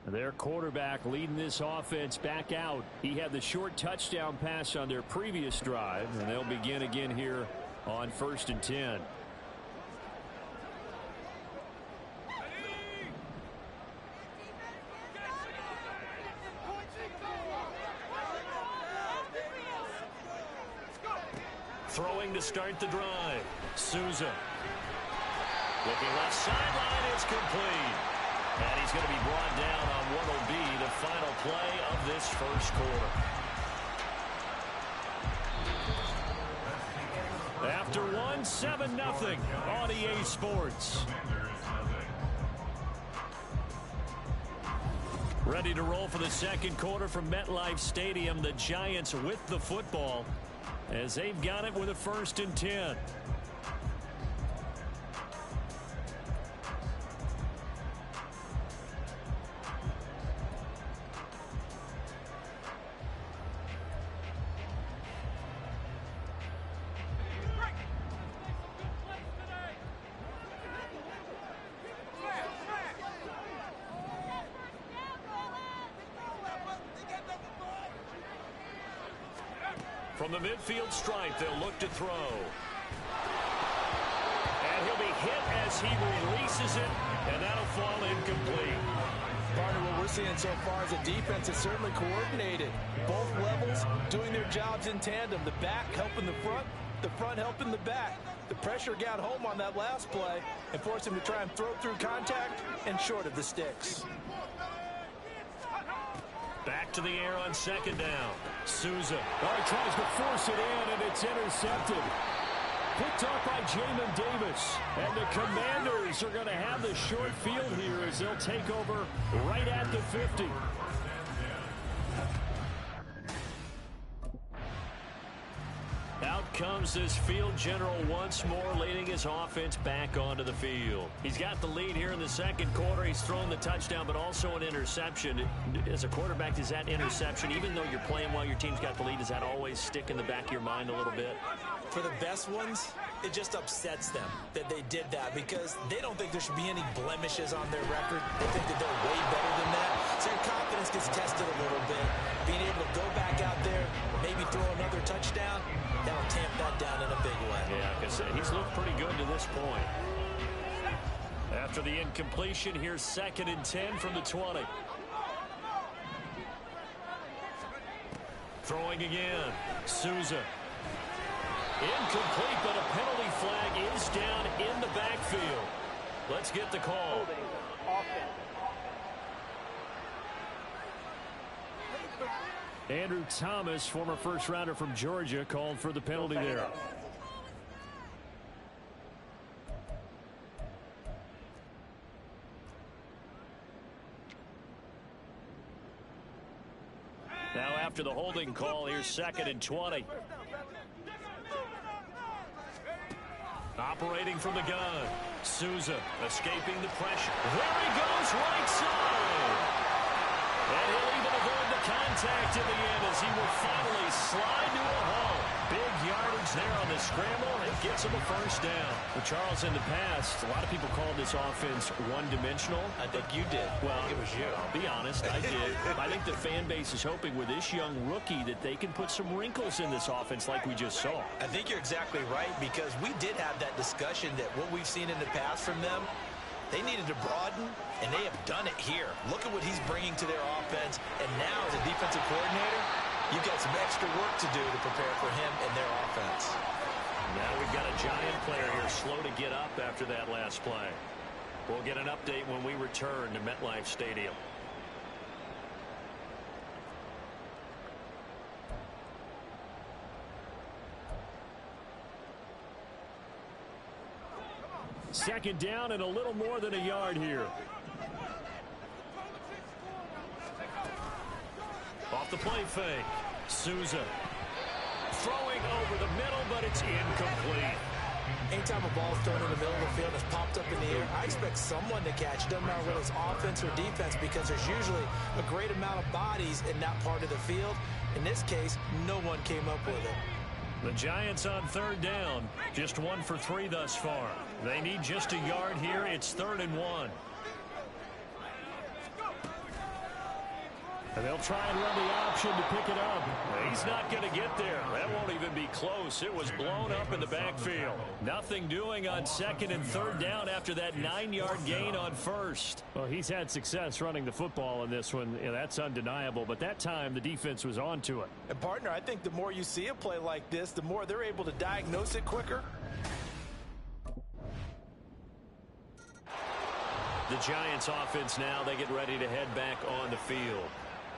Their quarterback leading this offense back out. He had the short touchdown pass on their previous drive, and they'll begin again here on 1st and 10. Throwing to start the drive. Souza. Looking left sideline, it's complete. And he's going to be brought down on what will be the final play of this first quarter. After 1, 7-0 on EA Sports. Ready to roll for the second quarter from MetLife Stadium. The Giants with the football as they've got it with a 1st and 10. From the midfield stripe, they'll look to throw. And he'll be hit as he releases it, and that'll fall incomplete. Partner, what we're seeing so far as a defense is certainly coordinated. Both levels doing their jobs in tandem. The back helping the front, The front helping the back. The pressure got home on that last play and forced him to try and throw through contact and short of the sticks. Back to the air on second down. Souza. Oh, he tries to force it in, and it's intercepted. Picked up by Jamin Davis. And the Commanders are going to have the short field here as they'll take over right at the 50. Out comes this field general once more, leading his offense back onto the field. He's got the lead here in the second quarter. He's thrown the touchdown, but also an interception. As a quarterback, does that interception, even though you're playing while your team's got the lead, does that always stick in the back of your mind a little bit? For the best ones, it just upsets them that they did that because they don't think there should be any blemishes on their record. They think that they're way better than that. So your confidence gets tested a little bit. Being able to go back out there, maybe throw another touchdown, that'll tamp that down in a big way. Yeah, because he's looked pretty good to this point. After the incompletion, here's 2nd and 10 from the 20. Throwing again. Souza. Incomplete, but a penalty flag is down in the backfield. Let's get the call. Andrew Thomas, former first-rounder from Georgia, called for the penalty there. Now after the holding call, here's 2nd and 20. Operating from the gun. Souza escaping the pressure. There he goes, right side. And he'll even avoid the contact in the end as he will finally slide to a hole. Big yardage there on the scramble and gets him a first down. Well, Charles, in the past, a lot of people called this offense one-dimensional. I think you did. Well, it was you. I'll be honest, I did. I think the fan base is hoping with this young rookie that they can put some wrinkles in this offense like we just saw. I think you're exactly right because we did have that discussion that what we've seen in the past from them, they needed to broaden, and they have done it here. Look at what he's bringing to their offense, and now as a defensive coordinator, you've got some extra work to do to prepare for him and their offense. Now we've got a Giant player here slow to get up after that last play. We'll get an update when we return to MetLife Stadium. Second down and a little more than a yard here. Off the play fake. Souza throwing over the middle, but it's incomplete. Anytime a ball's thrown in the middle of the field and it's popped up in the air, I expect someone to catch it. Doesn't matter whether it's offense or defense because there's usually a great amount of bodies in that part of the field. In this case, no one came up with it. The Giants on 3rd down. Just 1 for 3 thus far. They need just a yard here. It's 3rd and 1. And they'll try and run the option to pick it up. He's not going to get there. That won't even be close. It was blown up in the backfield. Nothing doing on 2nd and 3rd down after that 9-yard gain on 1st. Well, he's had success running the football in this one. Yeah, that's undeniable. But that time, the defense was on to it. And, partner, I think the more you see a play like this, the more they're able to diagnose it quicker. The Giants offense now, they get ready to head back on the field.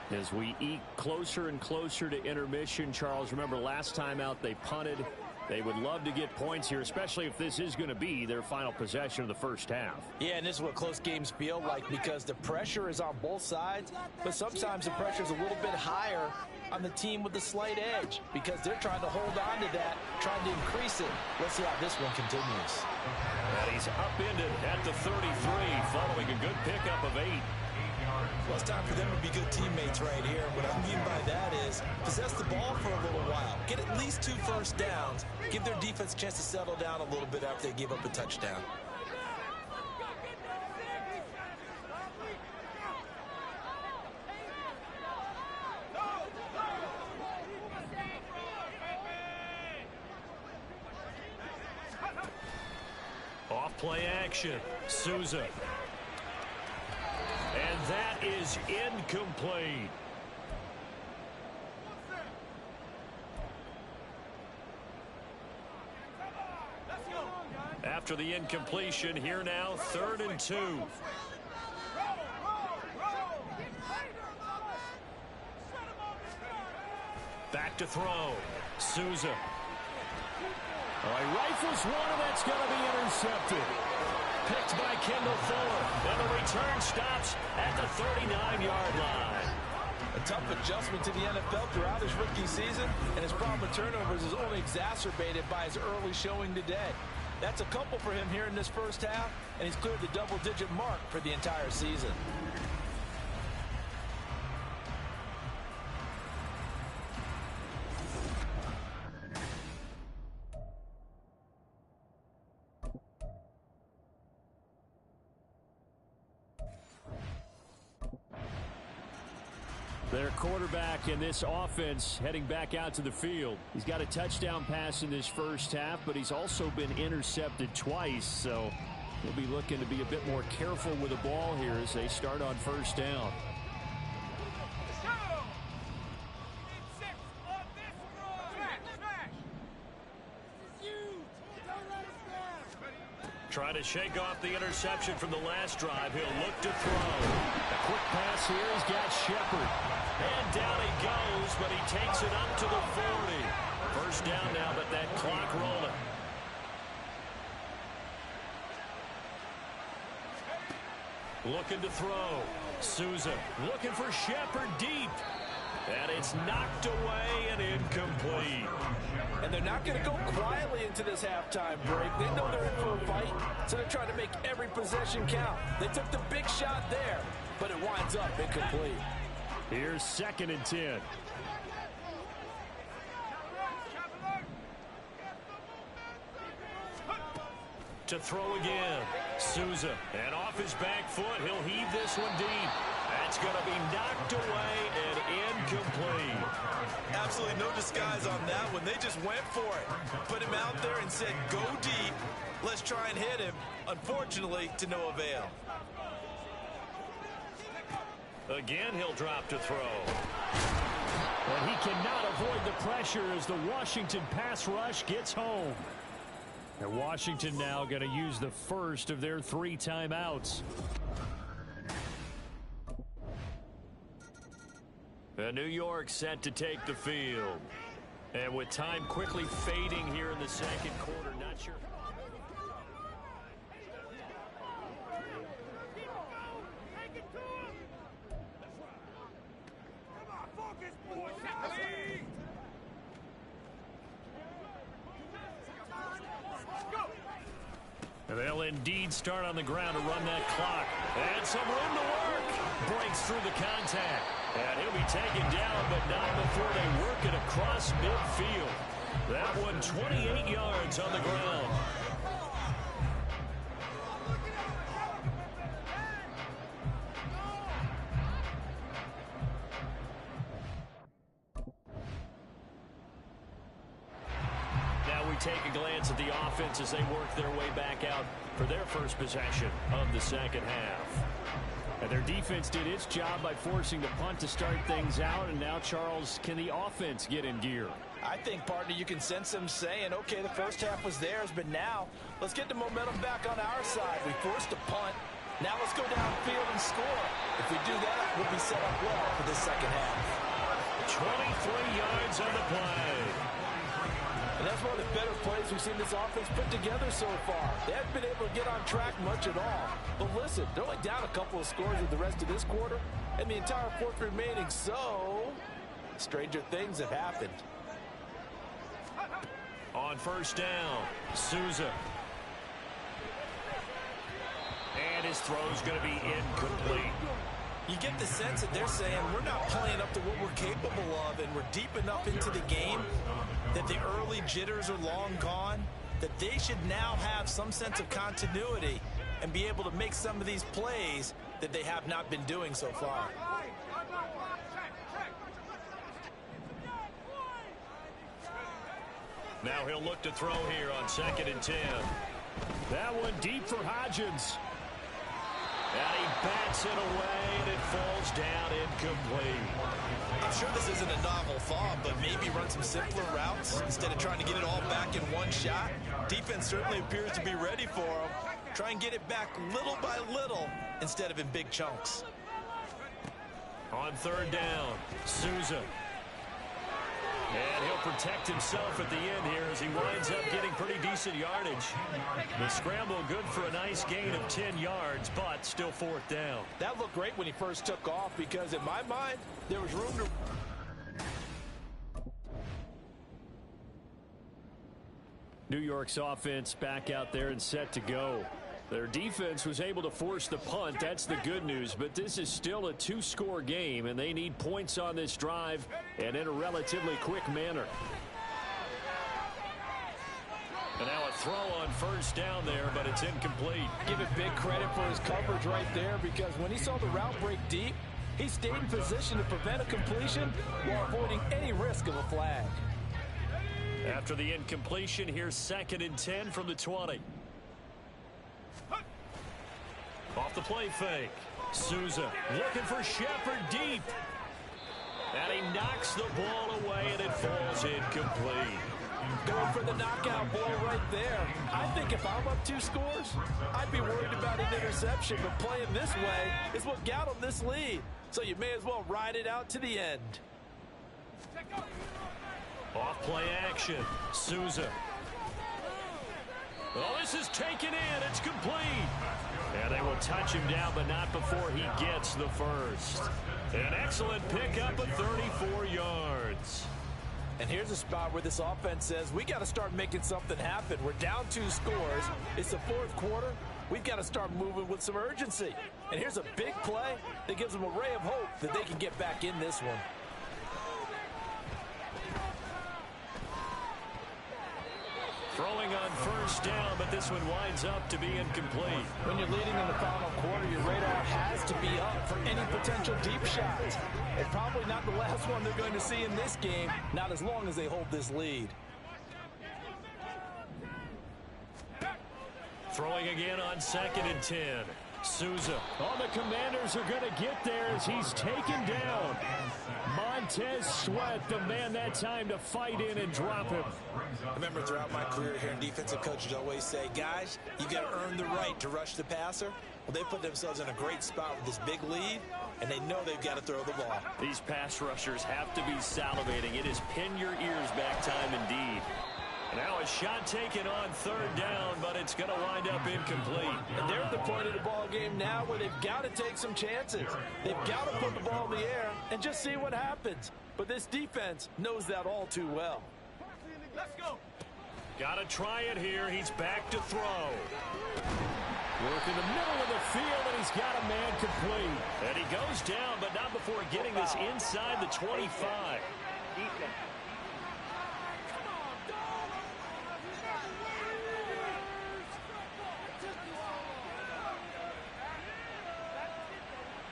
As we eke closer and closer to intermission, Charles, remember last time out they punted. They would love to get points here, especially if this is going to be their final possession of the first half. Yeah, and this is what close games feel like because the pressure is on both sides, but sometimes the pressure is a little bit higher on the team with the slight edge because they're trying to hold on to that, trying to increase it. Let's see how this one continues. And he's upended at the 33 following a good pickup of 8. Well, it's time for them to be good teammates right here. What I mean by that is possess the ball for a little while. Get at least 2 first downs. Give their defense a chance to settle down a little bit after they give up a touchdown. Off play action. Souza. And that is incomplete. after the incompletion. Here now, 3rd and 2. Back to throw. Souza. Oh, he rifles one, and that's going to be intercepted. Picked by Kendall Fuller. And the return stops at the 39-yard line. A tough adjustment to the NFL throughout his rookie season, and his problem with turnovers is only exacerbated by his early showing today. That's a couple for him here in this first half, and he's cleared the double-digit mark for the entire season. Their quarterback in this offense heading back out to the field. He's got a touchdown pass in this first half, but he's also been intercepted twice, so he'll be looking to be a bit more careful with the ball here as they start on first down. Trying to shake off the interception from the last drive. He'll look to throw. A quick pass here. He's got Shepard. And down he goes, but he takes it up to the 40. First down now, but that clock rolling. Looking to throw. Souza looking for Shepard deep. And it's knocked away and incomplete. And they're not going to go quietly into this halftime break. They know they're in for a fight, so they're trying to make every possession count. They took the big shot there, but it winds up incomplete. Here's 2nd and 10. To throw again. Souza. And off his back foot, he'll heave this one deep. That's going to be knocked away and incomplete. Absolutely no disguise on that one. They just went for it. Put him out there and said, go deep. Let's try and hit him. Unfortunately, to no avail. Again, he'll drop to throw. And he cannot avoid the pressure as the Washington pass rush gets home. And Washington now going to use the first of their 3 timeouts. New York set to take the field. And with time quickly fading here in the second quarter, not sure. They'll indeed start on the ground to run that clock. And some room to work. Breaks through the contact. And he'll be taken down, but not before they work it across midfield. That one 28 yards on the ground. Now we take a glance at the offense as they work their way back out for their first possession of the second half. And their defense did its job by forcing the punt to start things out. And now, Charles, can the offense get in gear? I think, partner, you can sense them saying, okay, the first half was theirs, but now let's get the momentum back on our side. We forced a punt. Now let's go downfield and score. If we do that, we'll be set up well for this second half. 23 yards on the play. And that's one of the better plays we've seen this offense put together so far. They haven't been able to get on track much at all. But listen, they're only down a couple of scores with the rest of this quarter, and the entire fourth remaining, so stranger things have happened. On first down, Souza. And his throw's going to be incomplete. You get the sense that they're saying we're not playing up to what we're capable of, and we're deep enough into the game that the early jitters are long gone, that they should now have some sense of continuity and be able to make some of these plays that they have not been doing so far. Now he'll look to throw here on 2nd and 10. That one deep for Hodgins. And he bats it away, and it falls down incomplete. I'm sure this isn't enough novel thought, but maybe run some simpler routes instead of trying to get it all back in one shot. Defense certainly appears to be ready for him. Try and get it back little by little instead of in big chunks. On third down, Souza. And he'll protect himself at the end here as he winds up getting pretty decent yardage. The scramble good for a nice gain of 10 yards, but still fourth down. That looked great when he first took off because in my mind, there was room to... New York's offense back out there and set to go. Their defense was able to force the punt. That's the good news. But this is still a two-score game, and they need points on this drive and in a relatively quick manner. And now a throw on first down there, but it's incomplete. Give it big credit for his coverage right there because when he saw the route break deep, he stayed in position to prevent a completion while avoiding any risk of a flag. After the incompletion, here's 2nd and 10 from the 20. Off the play fake. Souza looking for Shepard deep. And he knocks the ball away, and it falls incomplete. Going for the knockout ball right there. I think if I'm up 2 scores, I'd be worried about an interception. But playing this way is what got him this lead. So you may as well ride it out to the end. Off play action. Souza. Well, this is taken in. It's complete. And they will touch him down, but not before he gets the first. An excellent pickup of 34 yards. And here's a spot where this offense says, we got to start making something happen. We're down 2 scores. It's the 4th quarter. We've got to start moving with some urgency. And here's a big play that gives them a ray of hope that they can get back in this one. Throwing on first down, but this one winds up to be incomplete. When you're leading in the final quarter, your radar has to be up for any potential deep shots. It's probably not the last one they're going to see in this game, not as long as they hold this lead. Throwing again on 2nd and 10. Souza. Oh, the Commanders are going to get there as he's taken down. Montez Sweat, the man that time to fight in and drop him. I remember throughout my career here in defensive coaches always say, guys, you got to earn the right to rush the passer. Well, they put themselves in a great spot with this big lead, and they know they've got to throw the ball. These pass rushers have to be salivating. It is pin your ears back time indeed. Now a shot taken on 3rd down, but it's going to wind up incomplete. And they're at the point of the ball game now where they've got to take some chances. They've got to put the ball in the air and just see what happens. But this defense knows that all too well. Let's go. Got to try it here. He's back to throw. Work in the middle of the field, and he's got a man complete. And he goes down, but not before getting this inside the 25.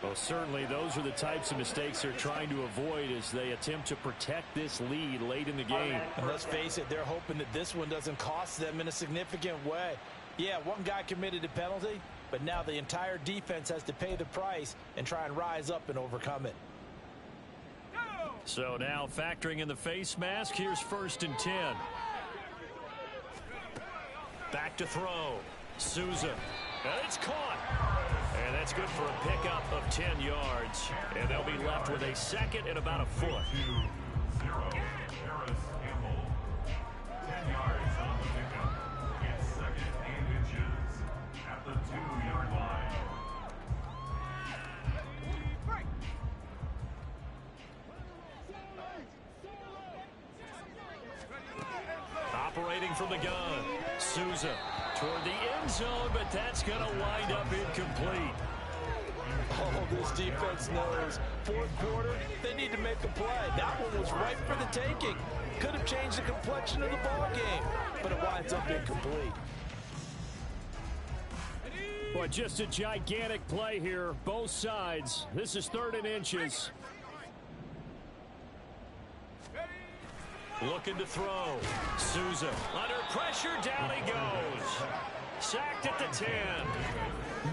Well, certainly those are the types of mistakes they're trying to avoid as they attempt to protect this lead late in the game. And let's face it, they're hoping that this one doesn't cost them in a significant way. Yeah, one guy committed a penalty, but now the entire defense has to pay the price and try and rise up and overcome it. So now factoring in the face mask, here's 1st and 10. Back to throw. Souza. And it's caught. And that's good for a pickup of 10 yards. And they'll be left with a 2nd and about a foot. 2-0. Harris Campbell. 10 yards on the pickup. Gets 2nd and inches at the 2-yard line. Operating from the gun. Souza toward the end zone, but that's going to wind up incomplete. Oh, this defense knows. 4th quarter, they need to make a play. That one was ripe for the taking. Could have changed the complexion of the ball game, but it winds up incomplete. Boy, just a gigantic play here, both sides. This is 3rd and inches. Looking to throw. Souza under pressure, down he goes. Sacked at the 10.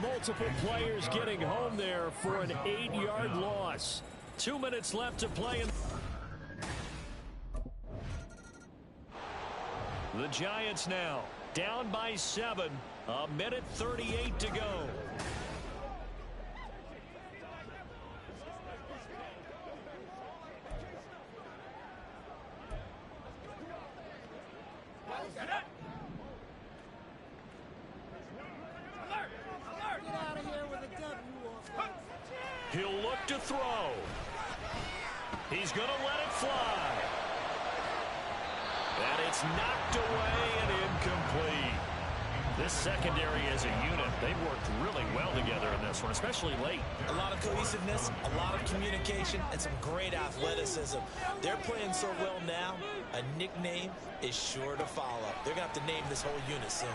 Multiple players getting home there for an 8-yard loss. 2 minutes left to play. The Giants now down by 7. A minute 38 to go. He'll look to throw. He's going to let it fly. And it's knocked away and incomplete. This secondary as a unit, they've worked really well together in this one, especially late. A lot of cohesiveness, a lot of communication, and some great athleticism. They're playing so well now, a nickname is sure to follow. They're going to have to name this whole unit soon.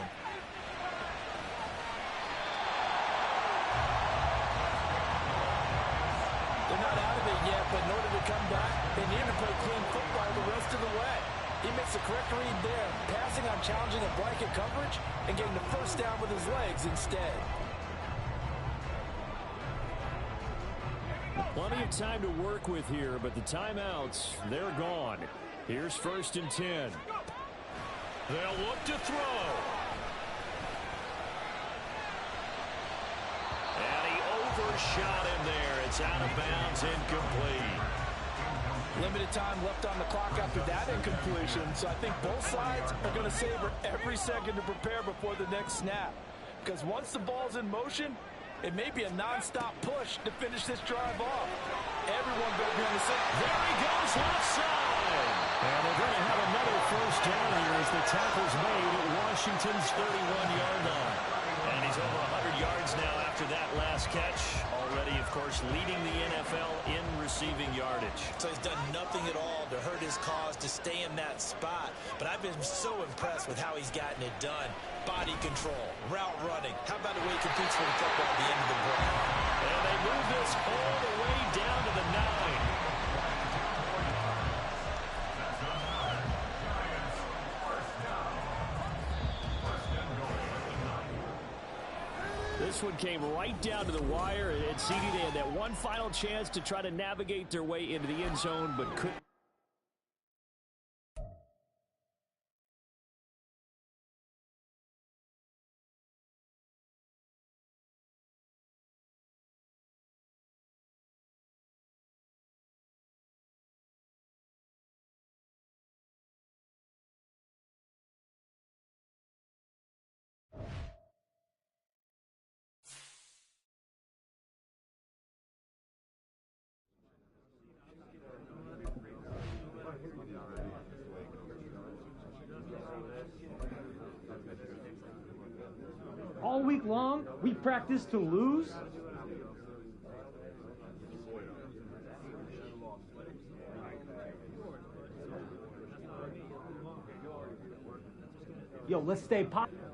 They're not out of it yet, but in order to come back, they need to play clean football the rest of the way. He makes the correct read there, passing on challenging a blanket coverage and getting the first down with his legs instead. Plenty of time to work with here, but the timeouts, they're gone. Here's 1st and 10. They'll look to throw. And he overshot him there. It's out of bounds, incomplete. Limited time left on the clock after that incompletion, so I think both sides are going to savor every second to prepare before the next snap. Because once the ball's in motion, it may be a non-stop push to finish this drive off. Everyone better be on the same. There he goes, left side. And they're going to have another first down here as the tackle's made at Washington's 31-yard line. And he's over 100 yards now after that last catch. Already, of course, leading the NFL in receiving yardage. So he's done nothing at all to hurt his cause, to stay in that spot. But I've been so impressed with how he's gotten it done. Body control, route running. How about the way he competes for the football at the end of the break? And they move this all the way down to the 9. This one came right down to the wire, and CD, they had that one final chance to try to navigate their way into the end zone, but couldn't. All week long, we practice to lose? Yo, let's stay positive.